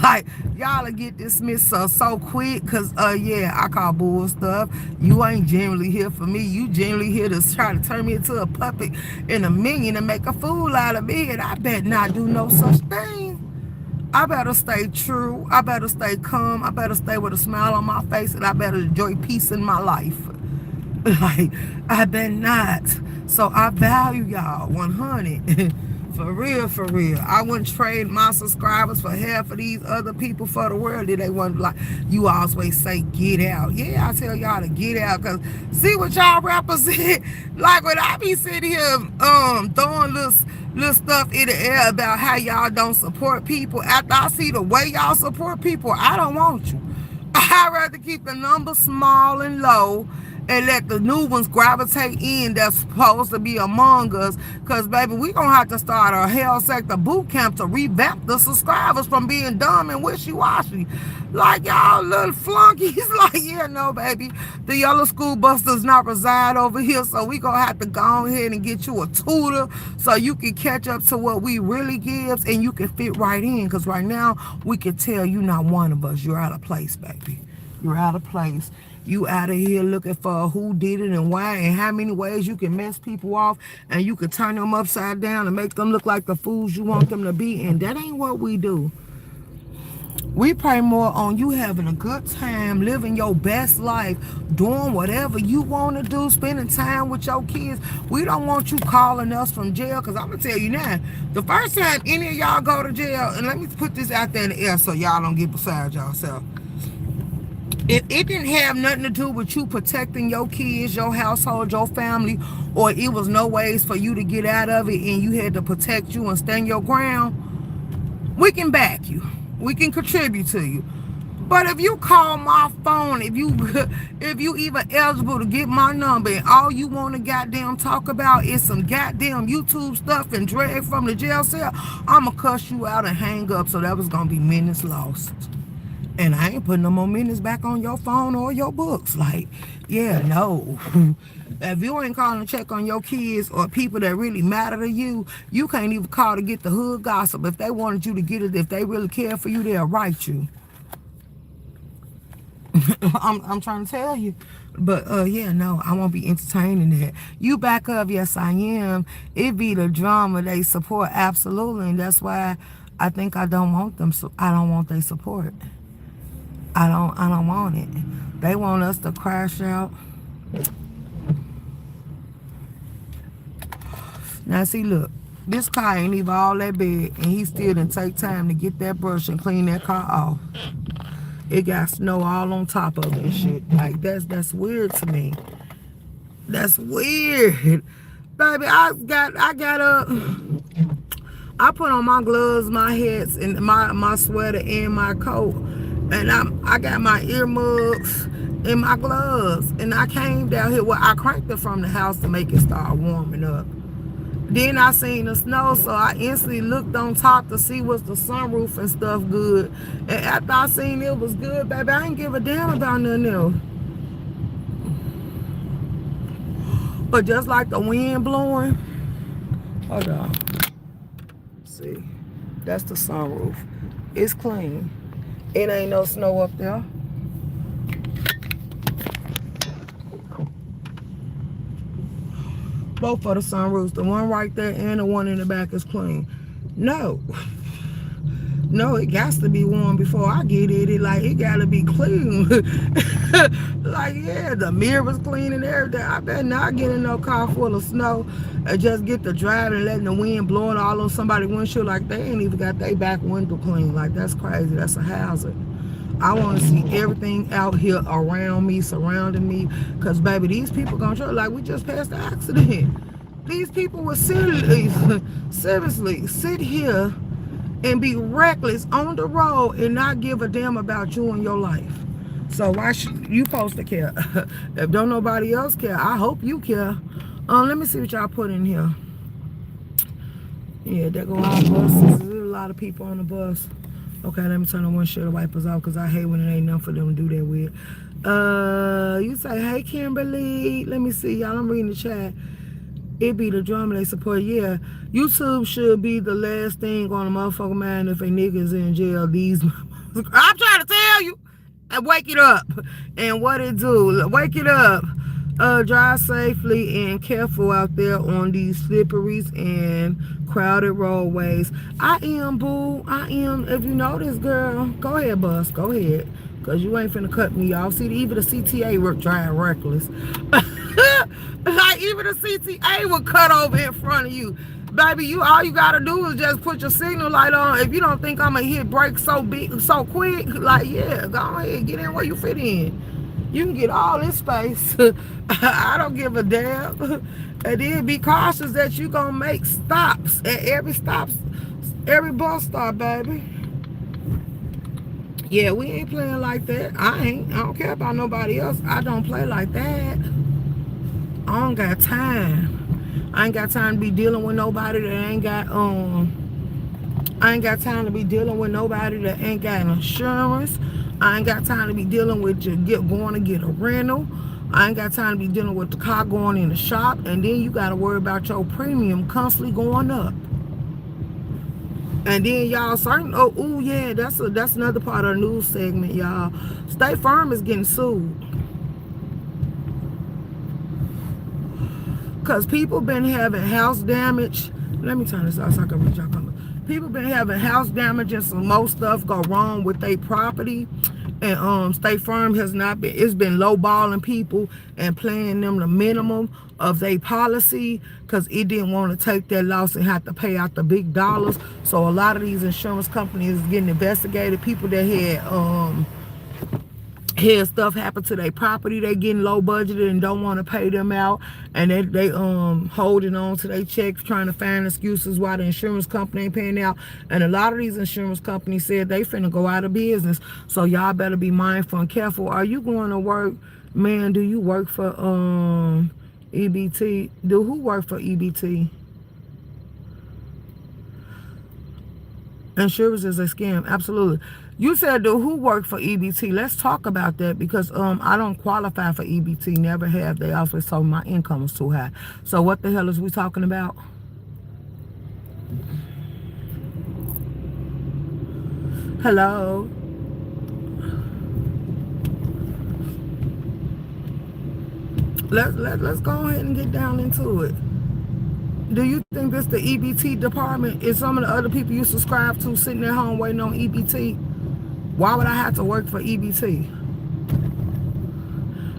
Like, y'all will get dismissed so quick, because, yeah, I call bull stuff. You ain't generally here for me. You generally here to try to turn me into a puppet in a minion and make a fool out of me, and I bet not do no such thing. I better stay true. I better stay calm. I better stay with a smile on my face, and I better enjoy peace in my life. Like, I bet not. So I value y'all 100. For real, for real. I wouldn't trade my subscribers for half of these other people for the world. They want, like, you always say get out. Yeah, I tell y'all to get out, because see what y'all represent. Like, when I be sitting here throwing little stuff in the air about how y'all don't support people, after I see the way y'all support people, I don't want you. I'd rather keep the numbers small and low and let the new ones gravitate in that's supposed to be among us. Because, baby, we going to have to start a hell sector boot camp to revamp the subscribers from being dumb and wishy-washy. Like, y'all little flunkies. Like, yeah, no, baby. The yellow school bus does not reside over here, so we going to have to go ahead and get you a tutor so you can catch up to what we really gives and you can fit right in. Because right now, we can tell you not one of us. You're out of place, baby. You're out of place. You out of here looking for who did it and why and how many ways you can mess people off and you can turn them upside down and make them look like the fools you want them to be. And that ain't what we do. We pray more on you having a good time, living your best life, doing whatever you want to do, spending time with your kids. We don't want you calling us from jail, because I'm going to tell you now, the first time any of y'all go to jail, and let me put this out there in the air so y'all don't get beside yourself. If it didn't have nothing to do with you protecting your kids, your household, your family, or it was no ways for you to get out of it and you had to protect you and stand your ground, we can back you. We can contribute to you. But if you call my phone, if you even eligible to get my number and all you want to goddamn talk about is some goddamn YouTube stuff and drag from the jail cell, I'ma cuss you out and hang up. So that was gonna be minutes lost. And I ain't putting no more minutes back on your phone or your books. Like, yeah, no. If you ain't calling to check on your kids or people that really matter to you, you can't even call to get the hood gossip. If they wanted you to get it, if they really care for you, they'll write you. I'm trying to tell you. But, yeah, no, I won't be entertaining that. You back up, yes, I am. It be the drama they support, absolutely. And that's why I think I don't want them. So I don't want their support. I don't want it. They want us to crash out. Now see, look, this car ain't even all that bad, and he still didn't take time to get that brush and clean that car off. It got snow all on top of it and shit. Like, that's weird to me. That's weird. Baby, I put on my gloves, my hats, and my sweater and my coat. And I got my earmuffs and my gloves. And I came down here. Well, I cranked it from the house to make it start warming up. Then I seen the snow, so I instantly looked on top to see was the sunroof and stuff good. And after I seen it was good, baby, I ain't give a damn about nothing else. But just like the wind blowing, hold on. See, that's the sunroof. It's clean. It ain't no snow up there. Both of the sunroofs, the one right there and the one in the back, is clean. No, it got to be warm before I get it. It gotta be clean. Like, yeah, the mirrors clean and everything. I better not get in no car full of snow and just get to driving and letting the wind blowing all on somebody's windshield like they ain't even got their back window clean. Like, that's crazy. That's a hazard. I want to see everything out here around me, surrounding me. Because, baby, these people gonna try, like we just passed the accident. These people will seriously sit here and be reckless on the road and not give a damn about you and your life. So why should you supposed to care? If don't nobody else care, I hope you care. Let me see what y'all put in here. Yeah, there go our buses. There's a lot of people on the bus. Okay, let me turn the windshield wipers off because I hate when it ain't nothing for them to do that with. You say, hey, Kimberly. Let me see, y'all. I'm reading the chat. It be the drama they support. Yeah, YouTube should be the last thing on a motherfucker mind if a nigga's in jail. These I'm trying to tell you. And wake it up. And what it do? Wake it up. Drive safely and careful out there on these slipperies and crowded roadways. I am, boo. I am. If you know this, girl, go ahead, bus. Go ahead. Because you ain't finna cut me off. See, even the CTA work drive reckless. Like, even the CTA will cut over in front of you. Baby, all you gotta do is just put your signal light on. If you don't think I'm gonna hit brakes so big, so quick, like, yeah, go ahead, get in where you fit in. You can get all this space. I don't give a damn. And then be cautious that you gonna make stops at every bus stop, baby. Yeah, we ain't playing like that. I don't care about nobody else. I don't play like that. I don't got time. I ain't got time to be dealing with nobody that ain't got I ain't got time to be dealing with nobody that ain't got insurance. I ain't got time to be dealing with going to get a rental. I ain't got time to be dealing with the car going in the shop, and then you got to worry about your premium constantly going up. And then y'all certain yeah, that's another part of the news segment, y'all. State Farm is getting sued. Cause people been having house damage. Let me turn this off so I can read y'all comments. People been having house damage and some more stuff go wrong with their property. And State Farm has not been, it's been lowballing people and paying them the minimum of their policy because it didn't want to take that loss and have to pay out the big dollars. So a lot of these insurance companies is getting investigated. People that had stuff happen to their property, they getting low budgeted and don't want to pay them out, and they holding on to their checks, trying to find excuses why the insurance company ain't paying out. And a lot of these insurance companies said they finna go out of business. So y'all better be mindful and careful. Are you going to work, man? Do you work for EBT? Who work for EBT? Insurance is a scam. Absolutely. You said who worked for EBT. Let's talk about that because I don't qualify for EBT. Never have. They always told me my income was too high. So what the hell is we talking about? Hello? Let's go ahead and get down into it. Do you think this the EBT department? Is some of the other people you subscribe to sitting at home waiting on EBT? Why would I have to work for EBT?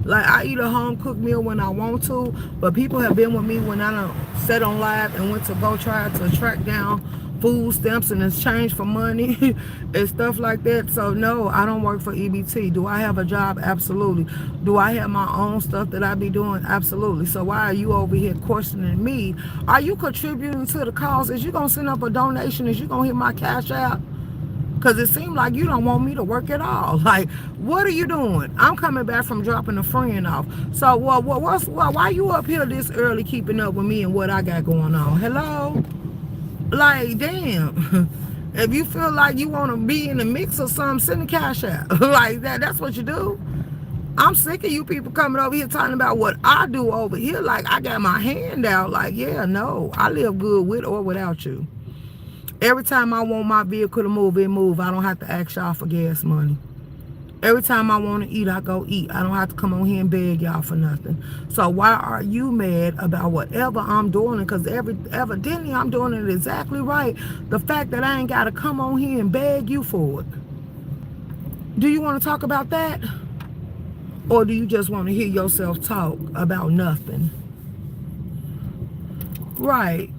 Like, I eat a home cooked meal when I want to, but people have been with me when I done sat on live and went to go try to track down food stamps in exchange for money and stuff like that. So no, I don't work for EBT. Do I have a job? Absolutely. Do I have my own stuff that I be doing? Absolutely. So why are you over here questioning me? Are you contributing to the cause? Is you gonna send up a donation? Is you gonna hit my Cashapp? Because it seems like you don't want me to work at all. Like, what are you doing? I'm coming back from dropping a friend off. So why you up here this early keeping up with me and what I got going on? Hello? Like, damn. If you feel like you want to be in the mix or something, send a cash out. Like, that's what you do. I'm sick of you people coming over here talking about what I do over here. Like, I got my hand out. Like, yeah, no. I live good with or without you. Every time I want my vehicle to move, it move. I don't have to ask y'all for gas money. Every time I want to eat, I go eat. I don't have to come on here and beg y'all for nothing. So why are you mad about whatever I'm doing? Because evidently I'm doing it exactly right. The fact that I ain't got to come on here and beg you for it. Do you want to talk about that? Or do you just want to hear yourself talk about nothing? Right.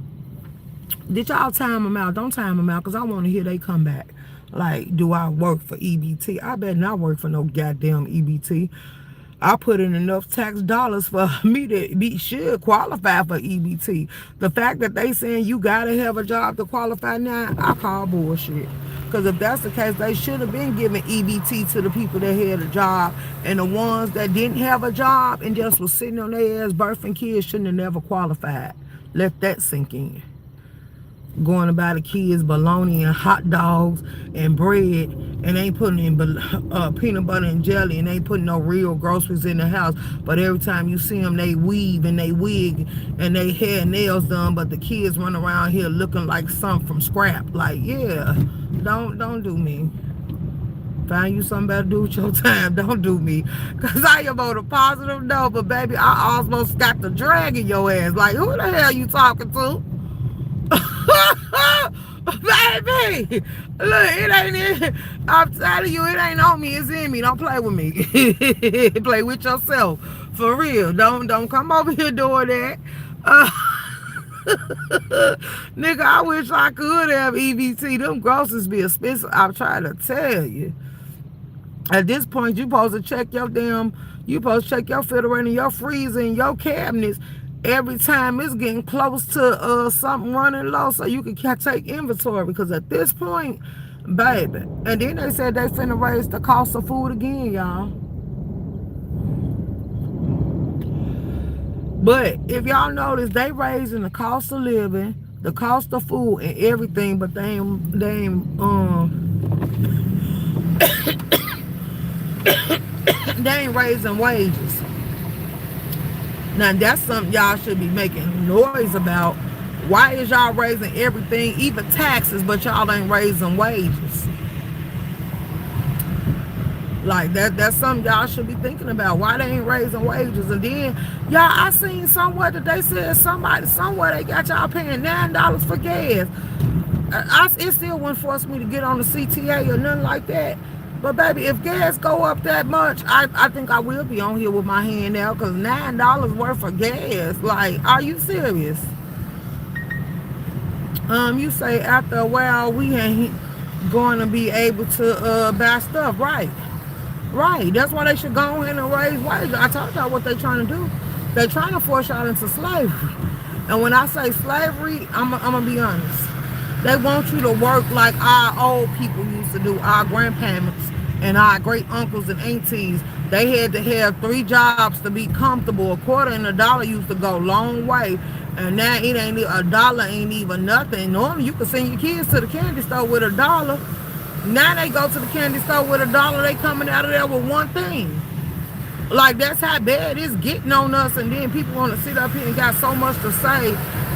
Did y'all time them out? Don't time them out because I want to hear they come back. Like, do I work for EBT? I better not work for no goddamn EBT. I put in enough tax dollars for me to should qualify for EBT. The fact that they saying you gotta have a job to qualify now, I call bullshit. Because if that's the case, they should have been giving EBT to the people that had a job, and the ones that didn't have a job and just was sitting on their ass birthing kids shouldn't have never qualified. Let that sink in. Going to buy the kids bologna and hot dogs and bread, and ain't putting in peanut butter and jelly, and ain't putting no real groceries in the house. But every time you see them, they weave and they wig and they hair and nails done. But the kids run around here looking like something from scrap. Like, yeah, don't do me. Find you something better to do with your time. Don't do me. Because I am on a positive note, but baby, I almost got the drag in your ass. Like, who the hell you talking to? Baby, look, it ain't it. I'm telling you, it ain't on me, it's in me. Don't play with me. Play with yourself. For real. Don't come over here doing that. Nigga, I wish I could have EBT. Them groceries be expensive. I'm trying to tell you. At this point, you supposed to check your refrigerator and your freezer and your cabinets every time it's getting close to something running low, so you can take inventory. Because at this point, baby, and then they said they finna raise the cost of food again, y'all. But if y'all notice, they raising the cost of living, the cost of food, and everything, but they ain't they ain't raising wages. Now that's something y'all should be making noise about. Why is y'all raising everything, even taxes, but y'all ain't raising wages? Like that's something y'all should be thinking about. Why they ain't raising wages? And then y'all, I seen somewhere that they said somewhere they got y'all paying $9 for gas. It still wouldn't force me to get on the CTA or nothing like that. But baby, if gas go up that much, I think I will be on here with my hand out, because $9 worth of gas. Like, are you serious? You say after a while we ain't going to be able to buy stuff, right? Right. That's why they should go ahead and raise wages. I told y'all what they trying to do. They're trying to force y'all into slavery. And when I say slavery, I'm gonna be honest. They want you to work like our old people used to do, our grandparents and our great uncles and aunties. They had to have 3 jobs to be comfortable. A quarter and $1 used to go a long way. And now it ain't $1 ain't even nothing. Normally you could send your kids to the candy store with $1. Now they go to the candy store with $1. They coming out of there with one thing. Like, that's how bad it's getting on us. And then people want to sit up here and got so much to say,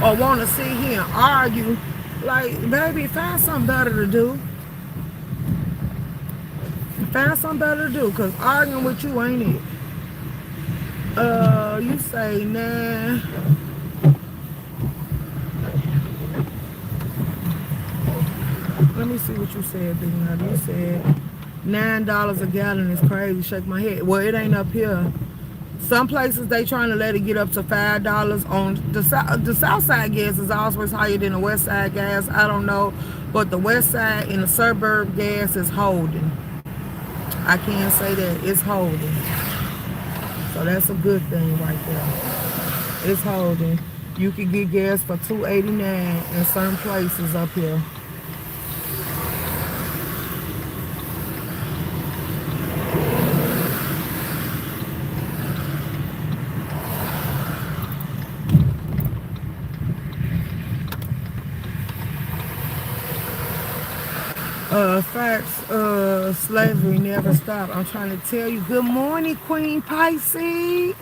or want to sit here and argue. Like, baby, find something better to do. Find something better to do, because arguing with you ain't it. You say, nah. Let me see what you said, Big Nut. You said $9 a gallon is crazy. Shake my head. Well, it ain't up here. Some places they trying to let it get up to $5 on the south side. Gas is always higher than the west side gas. I don't know, but the west side and the suburb gas is holding. I can't say that it's holding. So that's a good thing right there. It's holding. You can get gas for $2.89 in some places up here. Facts, slavery never stopped. I'm trying to tell you. Good morning, Queen Pisces.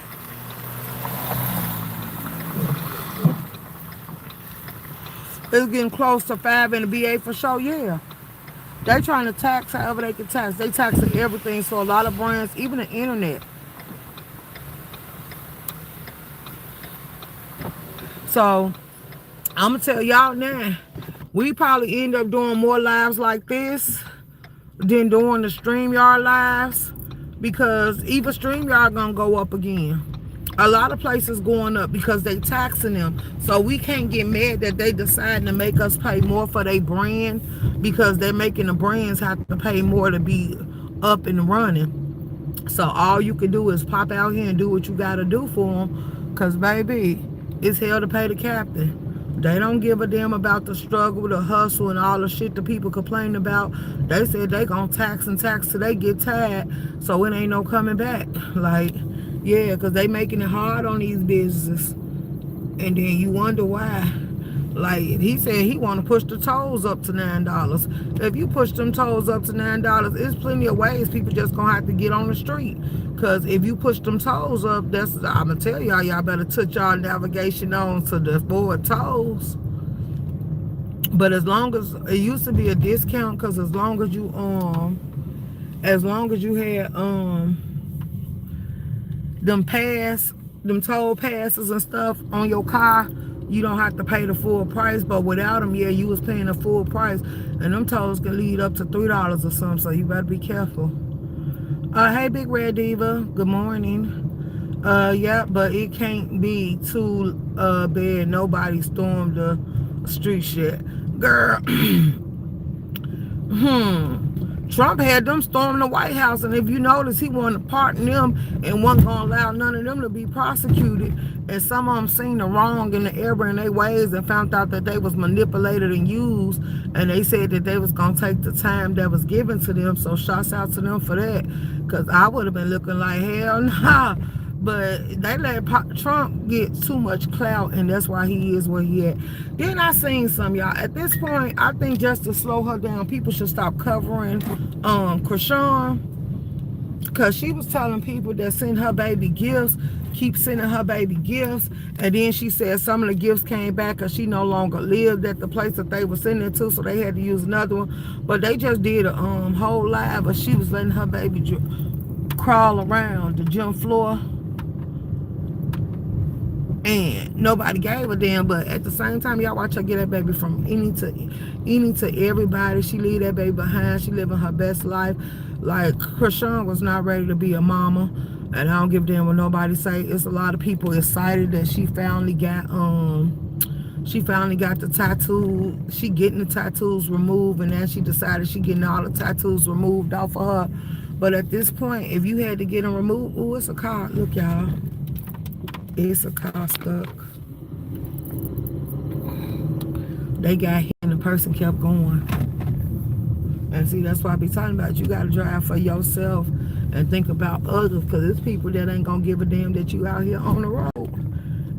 It's getting close to 5 in the BA for sure, yeah. They trying to tax however they can tax. They taxing everything, so a lot of brands, even the internet. So, I'm going to tell y'all now, we probably end up doing more lives like this than doing the Streamyard lives, because even Streamyard gonna go up again. A lot of places going up because they taxing them. So we can't get mad that they deciding to make us pay more for their brand, because they're making the brands have to pay more to be up and running. So all you can do is pop out here and do what you got to do for them. Because, baby, it's hell to pay the captain. They don't give a damn about the struggle, the hustle, and all the shit the people complain about. They said they gonna tax and tax till they get tired, so it ain't no coming back. Like, yeah, because they making it hard on these businesses. And then you wonder why. Like he said, he want to push the tolls up to $9. If you push them tolls up to $9, there's plenty of ways people just gonna have to get on the street. Cause if you push them tolls up, that's, I'm gonna tell y'all better touch y'all navigation on to the forward tolls. But as long as it used to be a discount, cause as long as you had them toll passes and stuff on your car, you don't have to pay the full price. But without them, yeah, you was paying the full price, and them tolls can lead up to $3 or something. So you better be careful. Hey, Big Red Diva. Good morning. Yeah, but it can't be too bad. Nobody stormed the street shit, girl. Trump had them storming the White House, and if you notice, he wanted to pardon them and wasn't going to allow none of them to be prosecuted. And some of them seen the wrong and the error in their ways and found out that they was manipulated and used, and they said that they was going to take the time that was given to them. So shouts out to them for that, because I would have been looking like, hell nah. But they let Trump get too much clout, and that's why he is where he at. Then I seen some, y'all. At this point, I think just to slow her down, people should stop covering Krishan, because she was telling people that send her baby gifts, keep sending her baby gifts, and then she said some of the gifts came back because she no longer lived at the place that they were sending it to, so they had to use another one. But they just did a whole live, but she was letting her baby crawl around the gym floor, and nobody gave a damn. But at the same time, y'all watch her get that baby from any to everybody. She leave that baby behind. She living her best life. Like, Krishan was not ready to be a mama, and I don't give a damn what nobody say. It's a lot of people excited that she finally got the tattoo. She getting the tattoos removed, and then she decided she getting all the tattoos removed off of her. But at this point, if you had to get them removed, ooh, it's a car. Look, y'all. It's a car stuck. They got hit and the person kept going. And see, that's why I be talking about, you got to drive for yourself and think about others, because it's people that ain't going to give a damn that you out here on the road.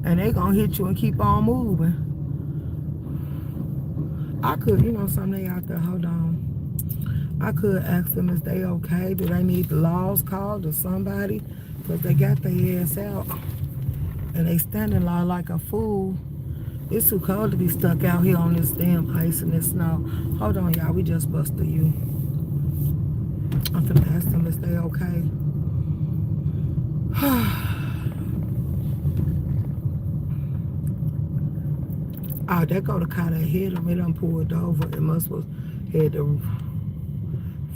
And they going to hit you and keep on moving. I could, you know, something they out there, hold on. I could ask them, is they okay? Do they need the laws called or somebody? Because they got their ass out. And they standing like a fool. It's too cold to be stuck out here on this damn ice and this snow. Hold on, y'all. We just busted you. I'm finna ask them if they okay. Oh, there go the car that hit him. It done pulled over. It must have had to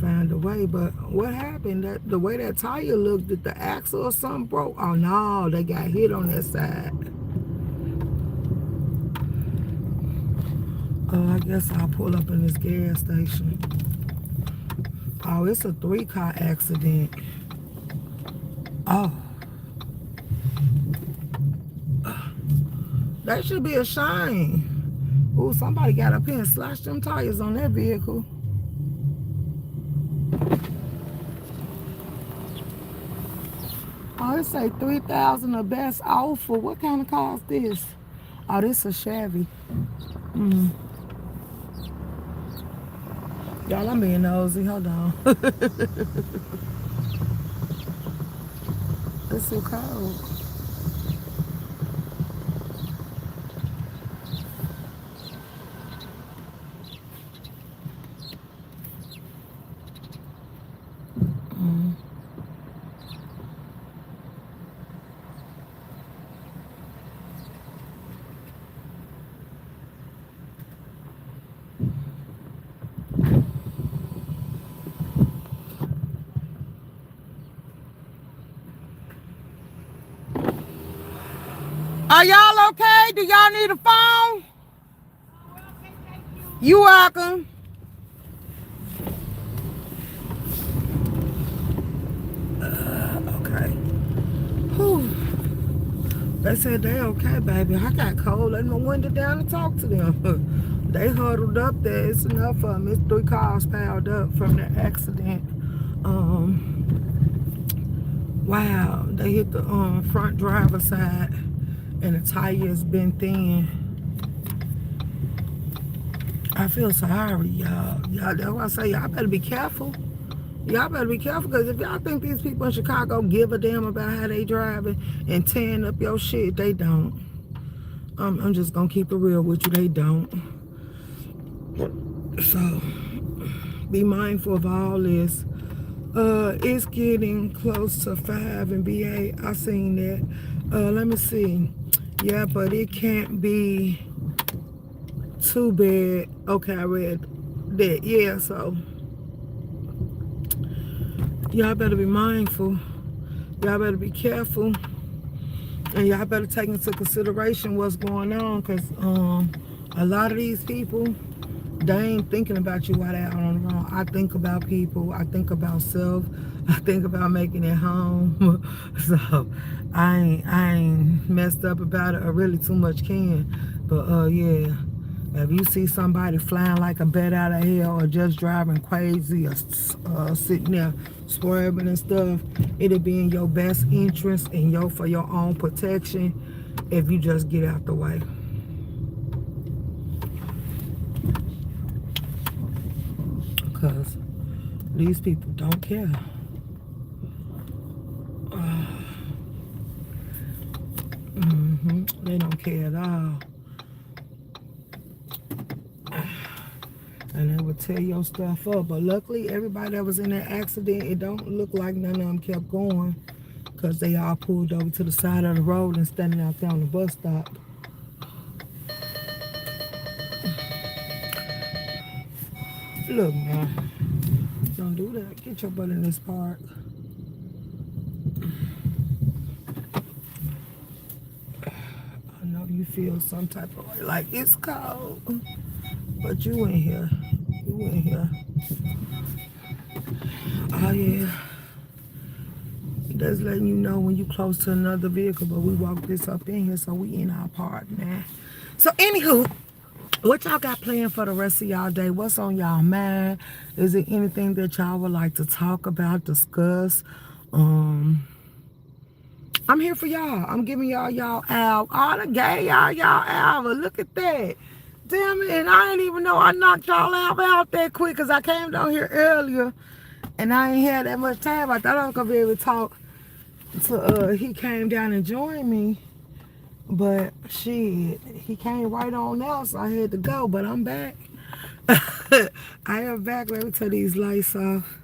find a way. But what happened? That the way that tire looked, did the axle or something broke? Oh no, they got hit on that side. Oh, I guess I'll pull up in this gas station. Oh, it's a 3-car accident. Oh. That should be a shame. Ooh, somebody got up here and slashed them tires on that vehicle. Oh, it say 3,000 or best offer. What kind of car is this? Oh, this is a Chevy. Y'all, I'm being nosy. Hold on. It's too cold. Are y'all okay? Do y'all need a phone? You welcome. Okay. Whew. They said they okay, baby. I got cold. Let my window down and talk to them. They huddled up there. It's enough for them. It's 3 cars piled up from the accident. Wow. They hit the front driver's side and the tire's been thin. I feel sorry, y'all. That's why I say y'all better be careful. Y'all better be careful, because if y'all think these people in Chicago give a damn about how they driving and tearing up your shit, they don't. I'm just gonna keep it real with you. They don't. So be mindful of all this. It's getting close to 5 and BA. I seen that. Let me see. Yeah, but it can't be too bad. Okay, I read that. Yeah, so y'all better be mindful. Y'all better be careful. And y'all better take into consideration what's going on, because a lot of these people, they ain't thinking about you while they're out on the road. I think about people. I think about self. I think about making it home. So I ain't messed up about it, or really too much can. But yeah, if you see somebody flying like a bat out of hell, or just driving crazy, or sitting there swerving and stuff, it'll be in your best interest and for your own protection if you just get out the way. Because these people don't care. They don't care at all. And they will tear your stuff up. But luckily, everybody that was in that accident, it don't look like none of them kept going, because they all pulled over to the side of the road and standing out there on the bus stop. Look, man. Don't do that. Get your butt in this park. I know you feel some type of way, like it's cold, but you in here. You in here. Oh yeah. That's letting you know when you close to another vehicle, but we walked this up in here, so we in our park now. So anywho, what y'all got planned for the rest of y'all day? What's on y'all mind? Is there anything that y'all would like to talk about, discuss? I'm here for y'all. I'm giving y'all out. All the gay y'all out. But look at that. Damn it. And I didn't even know I knocked y'all out that quick, because I came down here earlier and I ain't had that much time. I thought I was going to be able to talk to, he came down and joined me. But shit, he came right on out, so I had to go. But I'm back. I am back. Let me turn these lights off.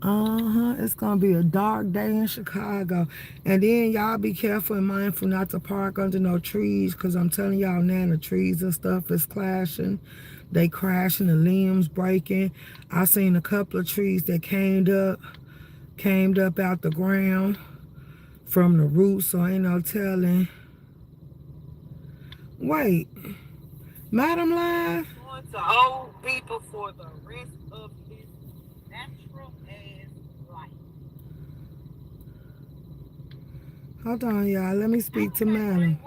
It's gonna be a dark day in Chicago. And then y'all be careful and mindful not to park under no trees, because I'm telling y'all now, the trees and stuff is clashing. They crashing, the limbs breaking. I seen a couple of trees that came up out the ground from the roots, so ain't no telling. Wait, Madam Live?
Going to old people for the rest of his natural ass life.
Hold on, y'all. Let me speak to Madam.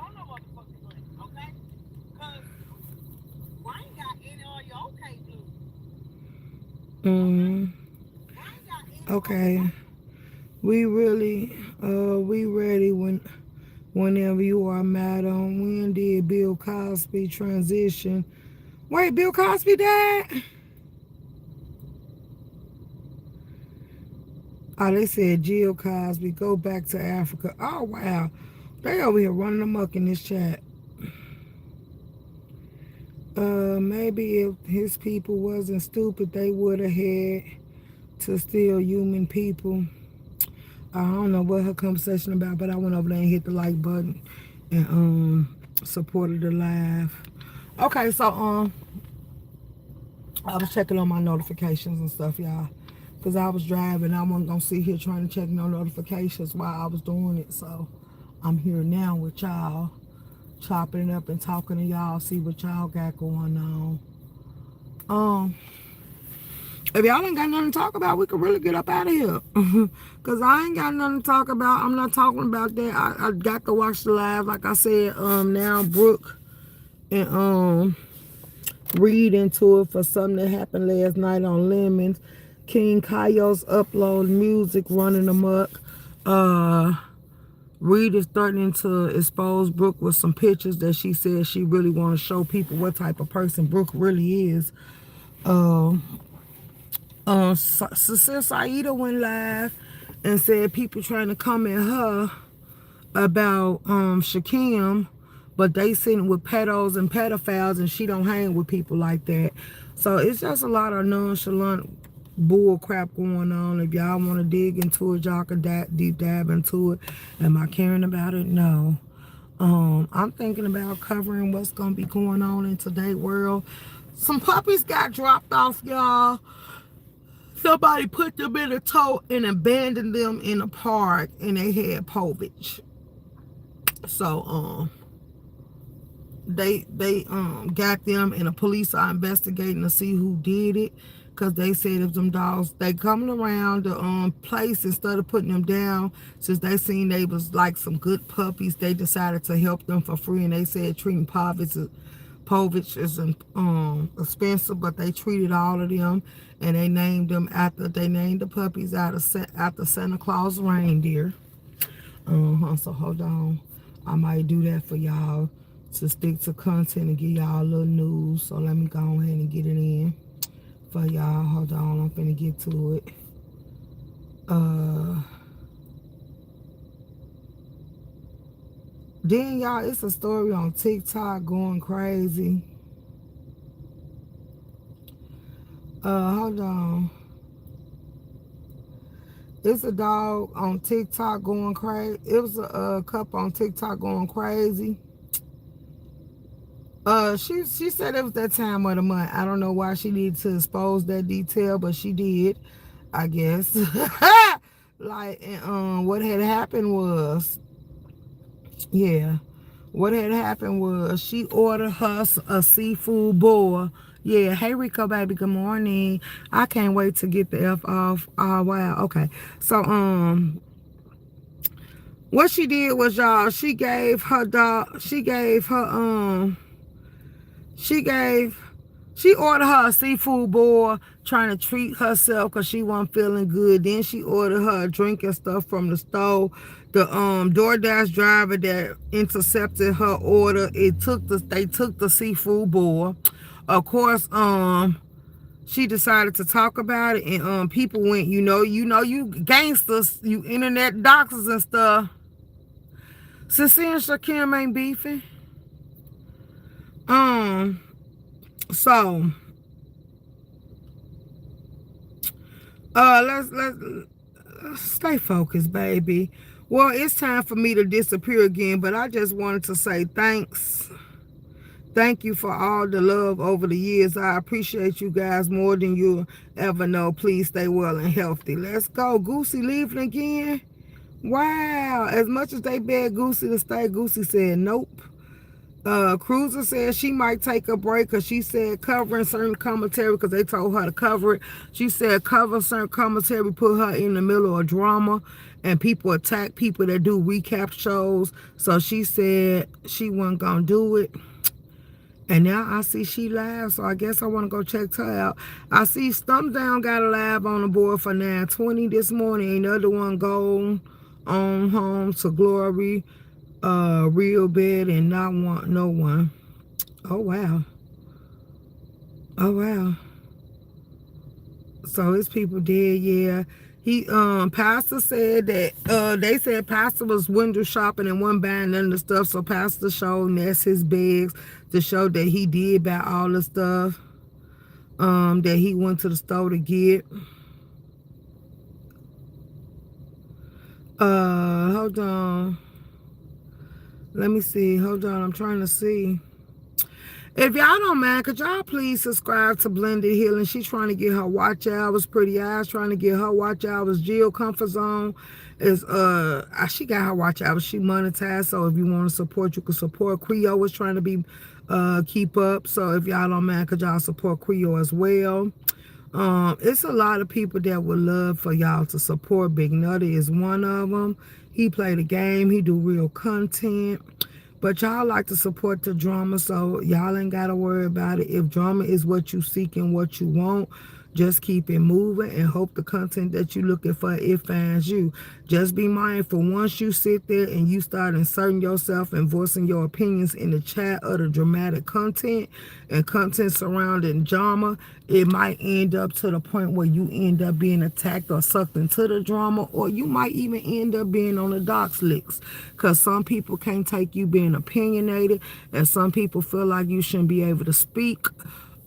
Okay? Because I ain't got any of your okay blue.
Okay. We ready whenever you are, Madam. When did Bill Cosby transition? Wait, Bill Cosby died? Oh, they said Jill Cosby, go back to Africa. Oh, wow. They over here running amok in this chat. Maybe if his people wasn't stupid, they would have had to steal human people. I don't know what her conversation about, but I went over there and hit the like button and supported the live. Okay, so I was checking on my notifications and stuff, y'all, because I was driving. I wasn't gonna sit here trying to check no notifications while I was doing it. So I'm here now with y'all. chopping it up and talking to y'all, see what y'all got going on. Um, if y'all ain't got nothing to talk about, we could really get up out of here. Cause I ain't got nothing to talk about. I'm not talking about that. I got to watch the live, like I said. Now Brooke and read into it for something that happened last night on Lemons. King Coyote's upload music running amok. Reed is threatening to expose Brooke with some pictures that she said she really want to show people what type of person Brooke really is. Sister Saida went live and said people trying to come at her about Shakim, but they sitting with pedos and pedophiles, and she don't hang with people like that. So it's just a lot of nonchalant bull crap going on. If y'all want to dig into it, y'all can deep dive into it. Am I caring about it? No. I'm thinking about covering what's gonna be going on in today's world. Some puppies got dropped off, y'all. Somebody put them in a tote and abandoned them in a park, and they had povich. So they got them, and the police are investigating to see who did it, because they said if them dogs, they coming around the place, instead of putting them down, since they seen they was like some good puppies, they decided to help them for free. And they said treating povich is expensive, but they treated all of them, and they named them after, they named the puppies after Santa Claus reindeer. So hold on, I might do that for y'all to stick to content and give y'all a little news. So let me go ahead and get it in for y'all. Hold on, I'm finna get to it. Then y'all, it's a story on TikTok going crazy. Hold on. It's a dog on TikTok going crazy. It was a couple on TikTok going crazy. She said it was that time of the month. I don't know why she needed to expose that detail, but she did, I guess. Like, and what had happened was, yeah, what had happened was she ordered her a seafood boil. Yeah, hey Rico baby, good morning. I can't wait to get the F off. Oh wow, okay. So what she did was, y'all, she gave her dog, she ordered her a seafood boil, trying to treat herself because she wasn't feeling good. Then she ordered her a drink and stuff from the store. The DoorDash driver that intercepted her order, they took the seafood boil. Of course, she decided to talk about it, and people went, you gangsters, you internet doxers and stuff. Sincere and Shakim ain't beefing. So let's stay focused, baby. Well, it's time for me to disappear again, but I just wanted to say thanks. Thank you for all the love over the years. I appreciate you guys more than you ever know. Please stay well and healthy. Let's go. Goosey leaving again. Wow. As much as they begged Goosey to stay, Goosey said nope. Cruiser said she might take a break because she said covering certain commentary, because they told her to cover it. She said cover certain commentary put her in the middle of drama, and people attack people that do recap shows. So she said she wasn't going to do it. And now I see she live, so I guess I want to go check her out. I see Stump Down got a live on the board for 9:20 this morning. Another one going on home to glory. Real bad and not want no one. Oh wow. Oh wow. So his people dead, yeah. He Pastor said that they said Pastor was window shopping and wasn't buying none of the stuff. So Pastor showed Ness his bags to show that he did buy all the stuff that he went to the store to get. Hold on. Let me see. Hold on. I'm trying to see. If y'all don't mind, could y'all please subscribe to Blended Healing? She's trying to get her watch hours. Pretty Eyes trying to get her watch hours. Jill Comfort Zone is she got her watch hours. She monetized. So if you want to support, you can support. Creole is trying to be keep up. So if y'all don't mind, could y'all support Creole as well? It's a lot of people that would love for y'all to support. Big Nutty is one of them. He play the game. He do real content. But y'all like to support the drama, so y'all ain't got to worry about it. If drama is what you seek and what you want, just keep it moving and hope the content that you're looking for, it finds you. Just be mindful, once you sit there and you start inserting yourself and voicing your opinions in the chat of the dramatic content and content surrounding drama, it might end up to the point where you end up being attacked or sucked into the drama, or you might even end up being on the dox licks, because some people can't take you being opinionated, and some people feel like you shouldn't be able to speak.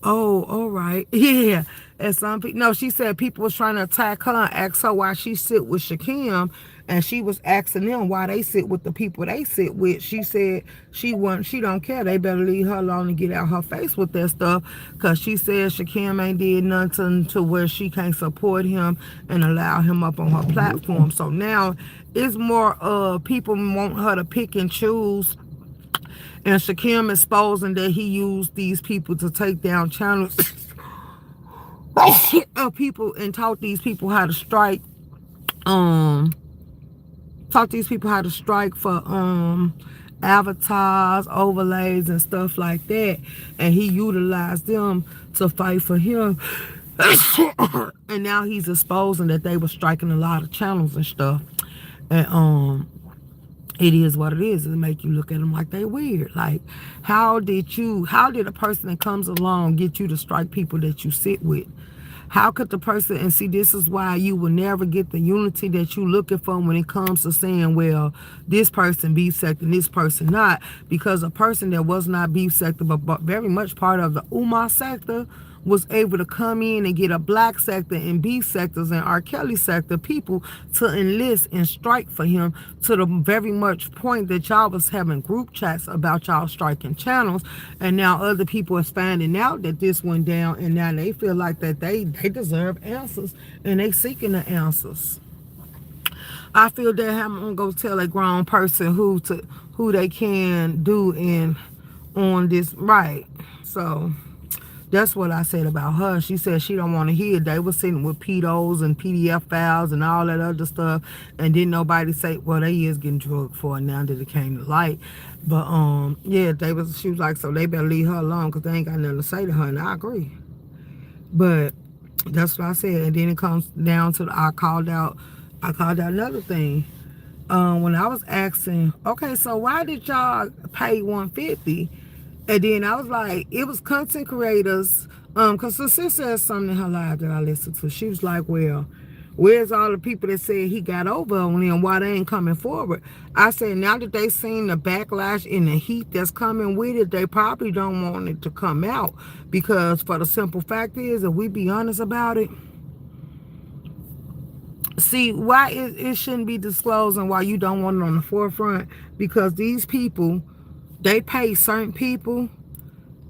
Oh, all right. Yeah. And some people, no, she said people was trying to attack her and ask her why she sit with Shakim, and she was asking them why they sit with the people they sit with. She said she don't care. They better leave her alone and get out her face with that stuff, because she said Shakim ain't did nothing to where she can't support him and allow him up on her platform. So now it's more people want her to pick and choose, and Shakim exposing that he used these people to take down channels of people and taught these people how to strike, for avatars, overlays, and stuff like that, and he utilized them to fight for him. And now he's exposing that they were striking a lot of channels and stuff, and it is what it is. It make you look at them like they weird. Like, how did a person that comes along get you to strike people that you sit with? How could the person, and see, this is why you will never get the unity that you looking for when it comes to saying, well, this person beef sector and this person not, because a person that was not beef sector but very much part of the Umar sector was able to come in and get a black sector and beef sectors and R. Kelly sector people to enlist and strike for him, to the very much point that y'all was having group chats about y'all striking channels, and now other people is finding out that this went down, and now they feel like that they deserve answers, and they seeking the answers. I feel that I'm gonna go tell a grown person who they can do in on this, right? So that's what I said about her. She said she don't want to hear. They were sitting with pedos and PDF files and all that other stuff, and didn't nobody say, well, they is getting drugged for it now that it came to light. But yeah, she was like, so they better leave her alone because they ain't got nothing to say to her, and I agree. But that's what I said. And then it comes down to I called out another thing. When I was asking, okay, so why did y'all pay $150? And then I was like, it was content creators. Because the sister said something in her live that I listened to. She was like, well, where's all the people that said he got over on them? Why they ain't coming forward? I said, now that they seen the backlash and the heat that's coming with it, they probably don't want it to come out. Because for the simple fact is, if we be honest about it, see, why it shouldn't be disclosed and why you don't want it on the forefront, because these people, they pay certain people,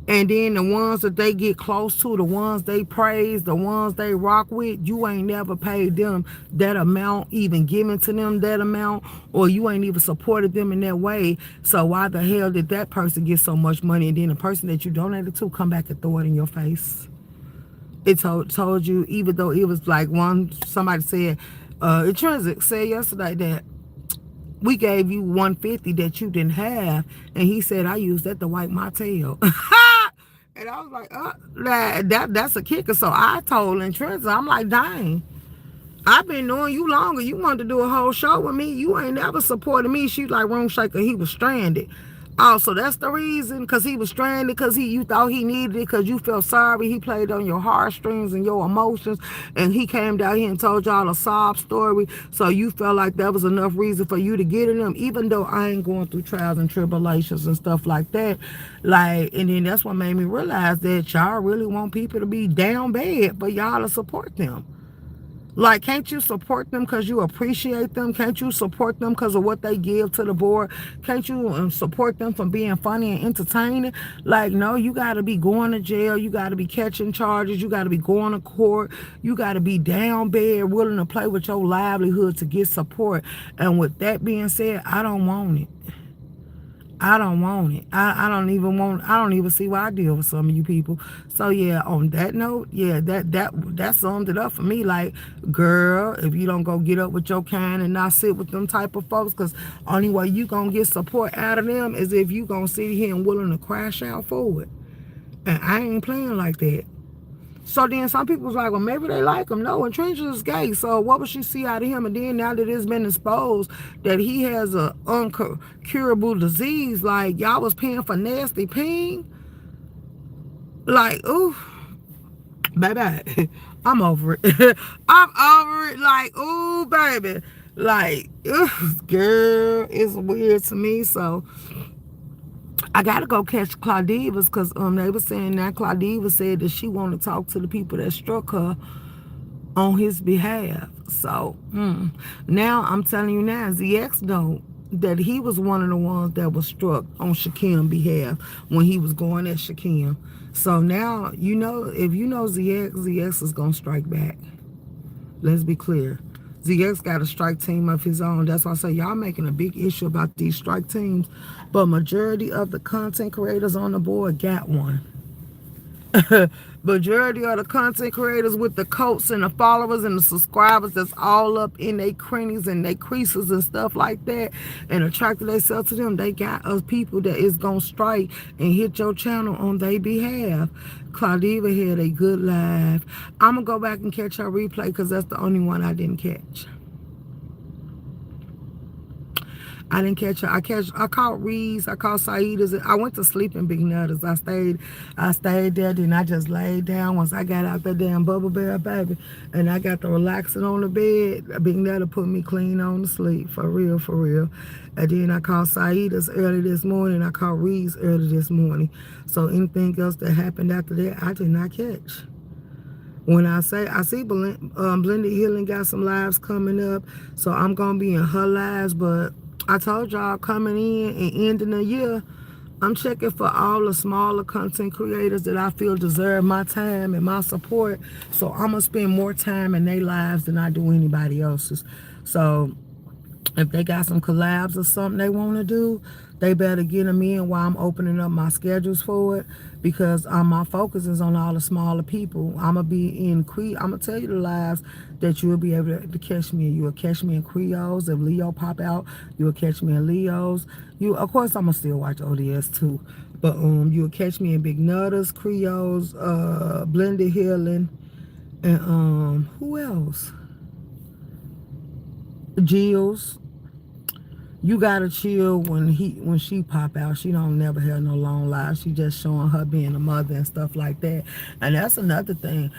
and then the ones that they get close to, the ones they praise, the ones they rock with, you ain't never paid them that amount, even given to them that amount, or you ain't even supported them in that way. So why the hell did that person get so much money, and then the person that you donated to come back and throw it in your face? It told you, even though it was like somebody said, Intrinsic said yesterday that we gave you $150 that you didn't have, and he said I used that to wipe my tail. And I was like, that's a kicker. So I told Intrinsic, I'm like, dang, I've been knowing you longer. You wanted to do a whole show with me. You ain't never supported me. She's like, Room Shaker, he was stranded. Oh, so that's the reason, because he was stranded, because you thought he needed it, because you felt sorry. He played on your heartstrings and your emotions, and he came down here and told y'all a sob story, so you felt like that was enough reason for you to get in him, even though I ain't going through trials and tribulations and stuff like that. Like, and then that's what made me realize that y'all really want people to be down bad for y'all to support them. Like, can't you support them because you appreciate them? Can't you support them because of what they give to the board? Can't you support them for being funny and entertaining? Like, no, you got to be going to jail. You got to be catching charges. You got to be going to court. You got to be down bad, willing to play with your livelihood to get support. And with that being said, I don't want it. I don't want it. I don't even see why I deal with some of you people. So yeah, on that note, yeah, that summed it up for me. Like, girl, if you don't go get up with your kind and not sit with them type of folks, because only way you gonna get support out of them is if you gonna sit here and willing to crash out for it. And I ain't playing like that. So then some people's like, well, maybe they like him. No, and Trench is gay. So what would she see out of him? And then now that it's been exposed that he has a uncurable disease, like y'all was paying for nasty ping. Like, ooh, baby, I'm over it. I'm over it. Like, ooh, baby. Like, girl, it's weird to me. So I gotta go catch Claudiva's because they were saying that Claudiva said that she wanted to talk to the people that struck her on his behalf. So now I'm telling you now, ZX know that he was one of the ones that was struck on Shakim's behalf when he was going at Shakim. So now you know, if you know ZX, ZX is gonna strike back. Let's be clear. ZX got a strike team of his own. That's why I say y'all making a big issue about these strike teams, but majority of the content creators on the board got one. Majority of the content creators with the coats and the followers and the subscribers that's all up in their crannies and their creases and stuff like that and attracted themselves to them, they got us people that is gonna strike and hit your channel on their behalf. Claudiva had a good live. I'm gonna go back and catch her replay because that's the only one I didn't catch. I didn't catch her. I caught Reese. I caught Saida's. I went to sleep in Big Nutters. I stayed there. Then I just laid down once I got out that damn bubble bath, baby. And I got to relaxing on the bed. Big Nutter put me clean on to sleep. For real, for real. And then I called Saida's early this morning. I called Reese early this morning. So anything else that happened after that, I did not catch. When I see Blended Healing got some lives coming up, so I'm gonna be in her lives. But I told y'all coming in and ending the year, I'm checking for all the smaller content creators that I feel deserve my time and my support. So I'm gonna spend more time in their lives than I do anybody else's. So if they got some collabs or something they want to do, they better get them in while I'm opening up my schedules for it, because my focus is on all the smaller people. I'm going to be in I'm going to tell you the lives that you'll be able to catch me. You will catch me in Creoles. If Leo pop out, you will catch me in Leos. Of course, I'm going to still watch ODS too. But you'll catch me in Big Nutters, Creoles, Blended Healing, and who else? Jills. You gotta chill when she pop out. She don't never have no long lives. She just showing her being a mother and stuff like that. And that's another thing.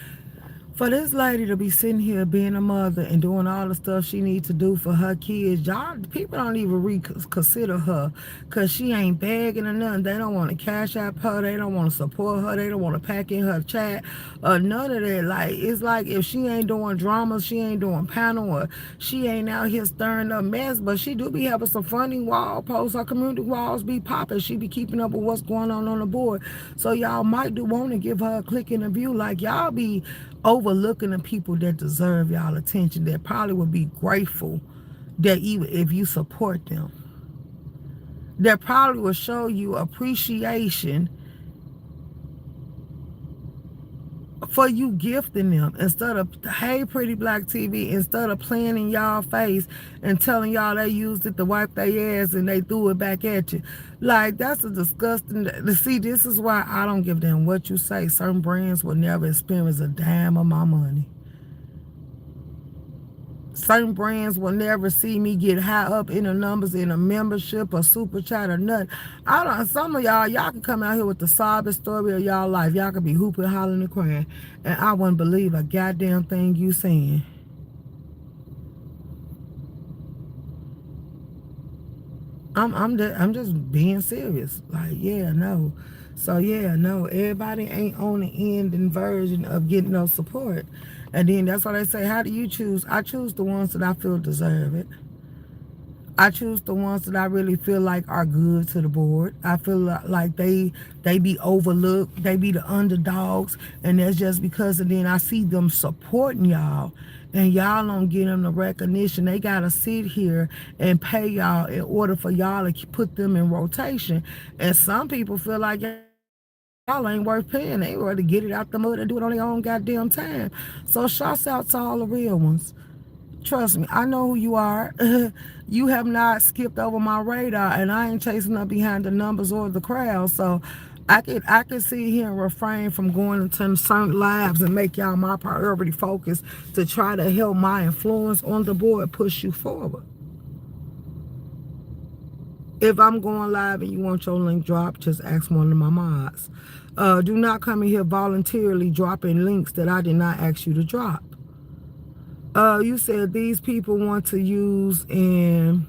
For this lady to be sitting here being a mother and doing all the stuff she needs to do for her kids, y'all, people don't even reconsider her because she ain't begging or nothing. They don't want to cash out her. They don't want to support her. They don't want to pack in her chat or none of that. Like, it's like if she ain't doing drama, she ain't doing panel, or she ain't out here stirring up mess, but she do be having some funny wall posts. Her community walls be popping. She be keeping up with what's going on the board. So y'all might do want to give her a click and a view. Like, y'all be overlooking the people that deserve y'all attention, that probably would be grateful that even if you support them, that probably will show you appreciation for you gifting them, instead of, hey, Pretty Black TV, instead of playing in y'all face and telling y'all they used it to wipe their ass and they threw it back at you. Like, that's a disgusting. See, this is why I don't give them what you say. Certain brands will never experience a dime of my money. Certain brands will never see me get high up in the numbers in a membership or super chat or nothing. Some of y'all can come out here with the sobbing story of y'all life. Y'all could be hooping, hollering, and crying, and I wouldn't believe a goddamn thing you saying. I'm just being serious. Like, yeah, no. So yeah, no, everybody ain't on the end and version of getting no support. And then that's why they say, how do you choose? I choose the ones that I feel deserve it. I choose the ones that I really feel like are good to the board. I feel like they be overlooked. They be the underdogs, and that's just because. And then I see them supporting y'all, and y'all don't get them the recognition. They gotta sit here and pay y'all in order for y'all to put them in rotation. And some people feel like y'all ain't worth paying. They rather get it out the mud and do it on their own goddamn time. So shouts out to all the real ones. Trust me, I know who you are. You have not skipped over my radar, and I ain't chasing up behind the numbers or the crowd. So I could sit here and refrain from going into certain lives and make y'all my priority focus to try to help my influence on the board push you forward. If I'm going live and you want your link dropped, just ask one of my mods. Do not come in here voluntarily dropping links that I did not ask you to drop. You said these people want to use and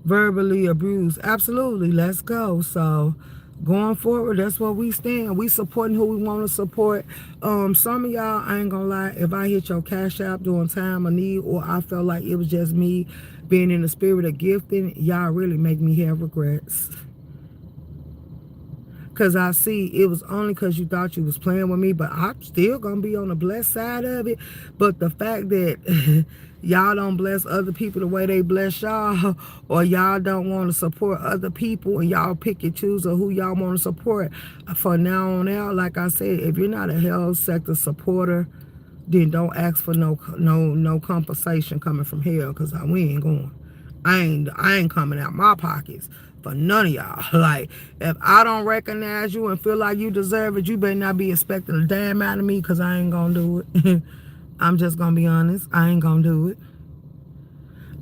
verbally abuse. Absolutely, let's go. So going forward, that's what we stand. We supporting who we want to support. Some of y'all, I ain't gonna lie, if I hit your cash app during time of need, or I felt like it was just me being in the spirit of gifting, y'all really make me have regrets. Because I see it was only because you thought you was playing with me, but I'm still going to be on the blessed side of it. But the fact that y'all don't bless other people the way they bless y'all, or y'all don't want to support other people, and y'all pick and choose of who y'all want to support, for now on out, like I said, if you're not a health sector supporter, then don't ask for no compensation coming from hell, because we ain't going. I ain't coming out my pockets for none of y'all. Like, if I don't recognize you and feel like you deserve it, you better not be expecting a damn out of me, because I ain't gonna do it. I'm just gonna be honest. I ain't gonna do it.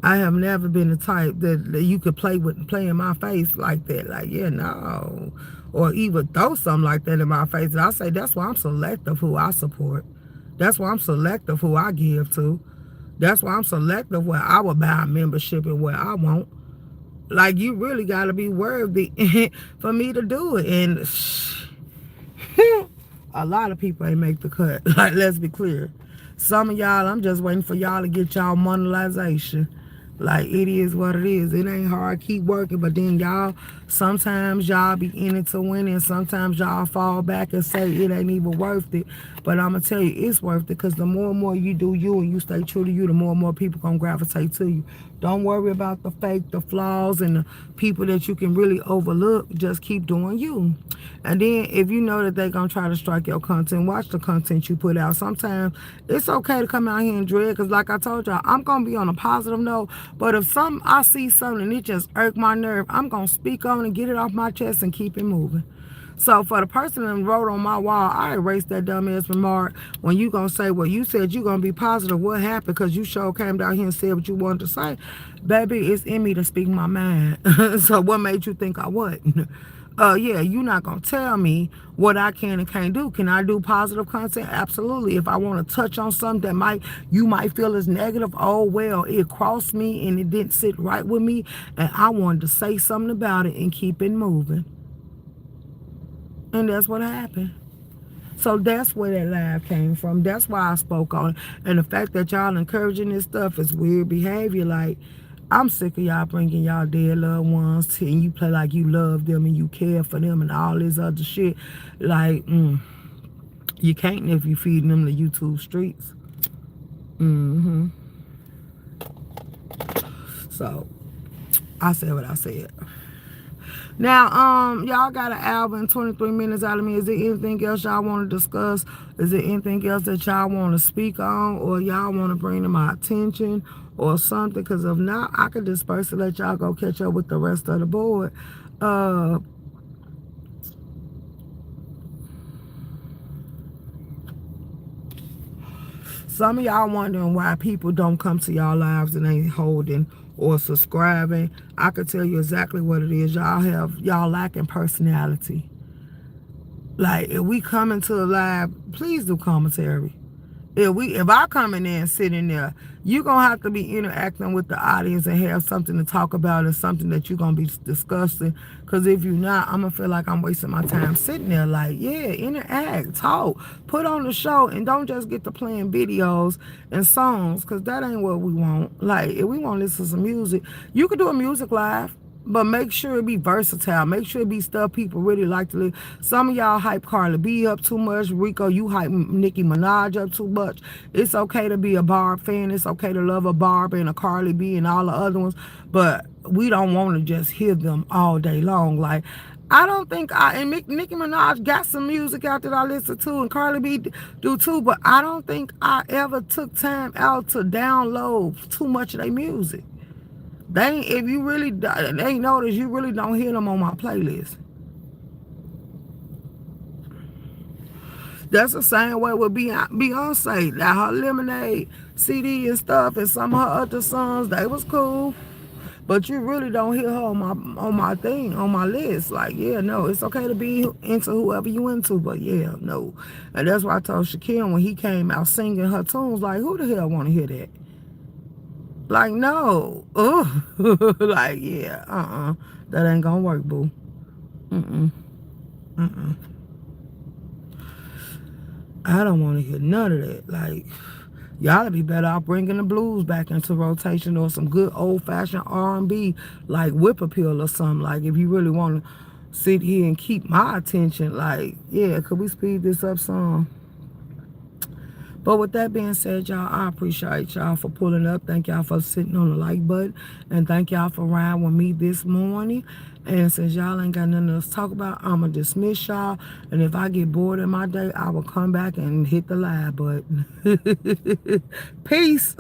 I have never been the type that you could play in my face like that. Like, yeah, no. Or even throw something like that in my face. And I say that's why I'm selective who I support. That's why I'm selective who I give to. That's why I'm selective where I will buy a membership and where I won't. Like, you really got to be worthy for me to do it. And a lot of people ain't make the cut. Like, let's be clear. Some of y'all, I'm just waiting for y'all to get y'all monetization. Like, it is what it is. It ain't hard. Keep working. But then y'all, sometimes y'all be in it to win, and sometimes y'all fall back and say it ain't even worth it. But I'm going to tell you, it's worth it, because the more and more you do you and you stay true to you, the more and more people going to gravitate to you. Don't worry about the fake, the flaws, and the people that you can really overlook. Just keep doing you. And then if you know that they're going to try to strike your content, watch the content you put out. Sometimes it's okay to come out here and dread, because like I told y'all, I'm going to be on a positive note. But if I see something and it just irked my nerve, I'm going to speak on and get it off my chest and keep it moving. So for the person that wrote on my wall, I erased that dumbass remark. When you going to say, well, you said you going to be positive. What happened? Because you sure came down here and said what you wanted to say. Baby, it's in me to speak my mind. So what made you think I wouldn't? Yeah, you're not going to tell me what I can and can't do. Can I do positive content? Absolutely. If I want to touch on something that you might feel is negative, oh, well, it crossed me and it didn't sit right with me, and I wanted to say something about it and keep it moving. And that's what happened. So that's where that live came from. That's why I spoke on it. And the fact that y'all encouraging this stuff is weird behavior. Like, I'm sick of y'all bringing y'all dead loved ones and you play like you love them and you care for them and all this other shit. Like, you can't if you feeding them the YouTube streets. So, I said what I said. Now, y'all got an hour and 23 minutes out of me. Is there anything else y'all want to discuss? Is there anything else that y'all want to speak on, or y'all want to bring to my attention or something? Because if not, I could disperse and let y'all go catch up with the rest of the board. Some of y'all wondering why people don't come to y'all lives and ain't holding or subscribing. I could tell you exactly what it is. Y'all lacking personality. Like, if we come into a live, please do commentary. If I come in there and sit in there, you're gonna have to be interacting with the audience and have something to talk about and something that you're gonna be discussing. Cause if you're not, I'm gonna feel like I'm wasting my time sitting there. Like, yeah, interact, talk, put on the show, and don't just get to playing videos and songs, cause that ain't what we want. Like, if we want to listen to some music, you could do a music live. But make sure it be versatile. Make sure it be stuff people really like to live. Some of y'all hype Carly B up too much. Rico, you hype Nicki Minaj up too much. It's okay to be a Barb fan. It's okay to love a Barb and a Carly B and all the other ones. But we don't want to just hear them all day long. Like, I don't think Nicki Minaj got some music out that I listen to, and Carly B do too, but I don't think I ever took time out to download too much of their music. They if you really they notice you really don't hear them on my playlist. That's the same way with Beyonce. Now her Lemonade CD and stuff and some of her other songs, they was cool. But you really don't hear her on my thing, on my list. Like, yeah, no, it's okay to be into whoever you into, but yeah, no. And that's why I told Shaquille when he came out singing her tunes, like, who the hell want to hear that? Like, no. Ugh. Like, yeah, that ain't gonna work, boo. Mm-mm. Mm-mm. I don't want to hear none of that. Like, y'all be better off bringing the blues back into rotation or some good old-fashioned R&B, like Whip Appeal or something. Like, if you really want to sit here and keep my attention, like, yeah, could we speed this up some? But with that being said, y'all, I appreciate y'all for pulling up. Thank y'all for sitting on the like button. And thank y'all for riding with me this morning. And since y'all ain't got nothing else to talk about, I'm going to dismiss y'all. And if I get bored in my day, I will come back and hit the live button. Peace.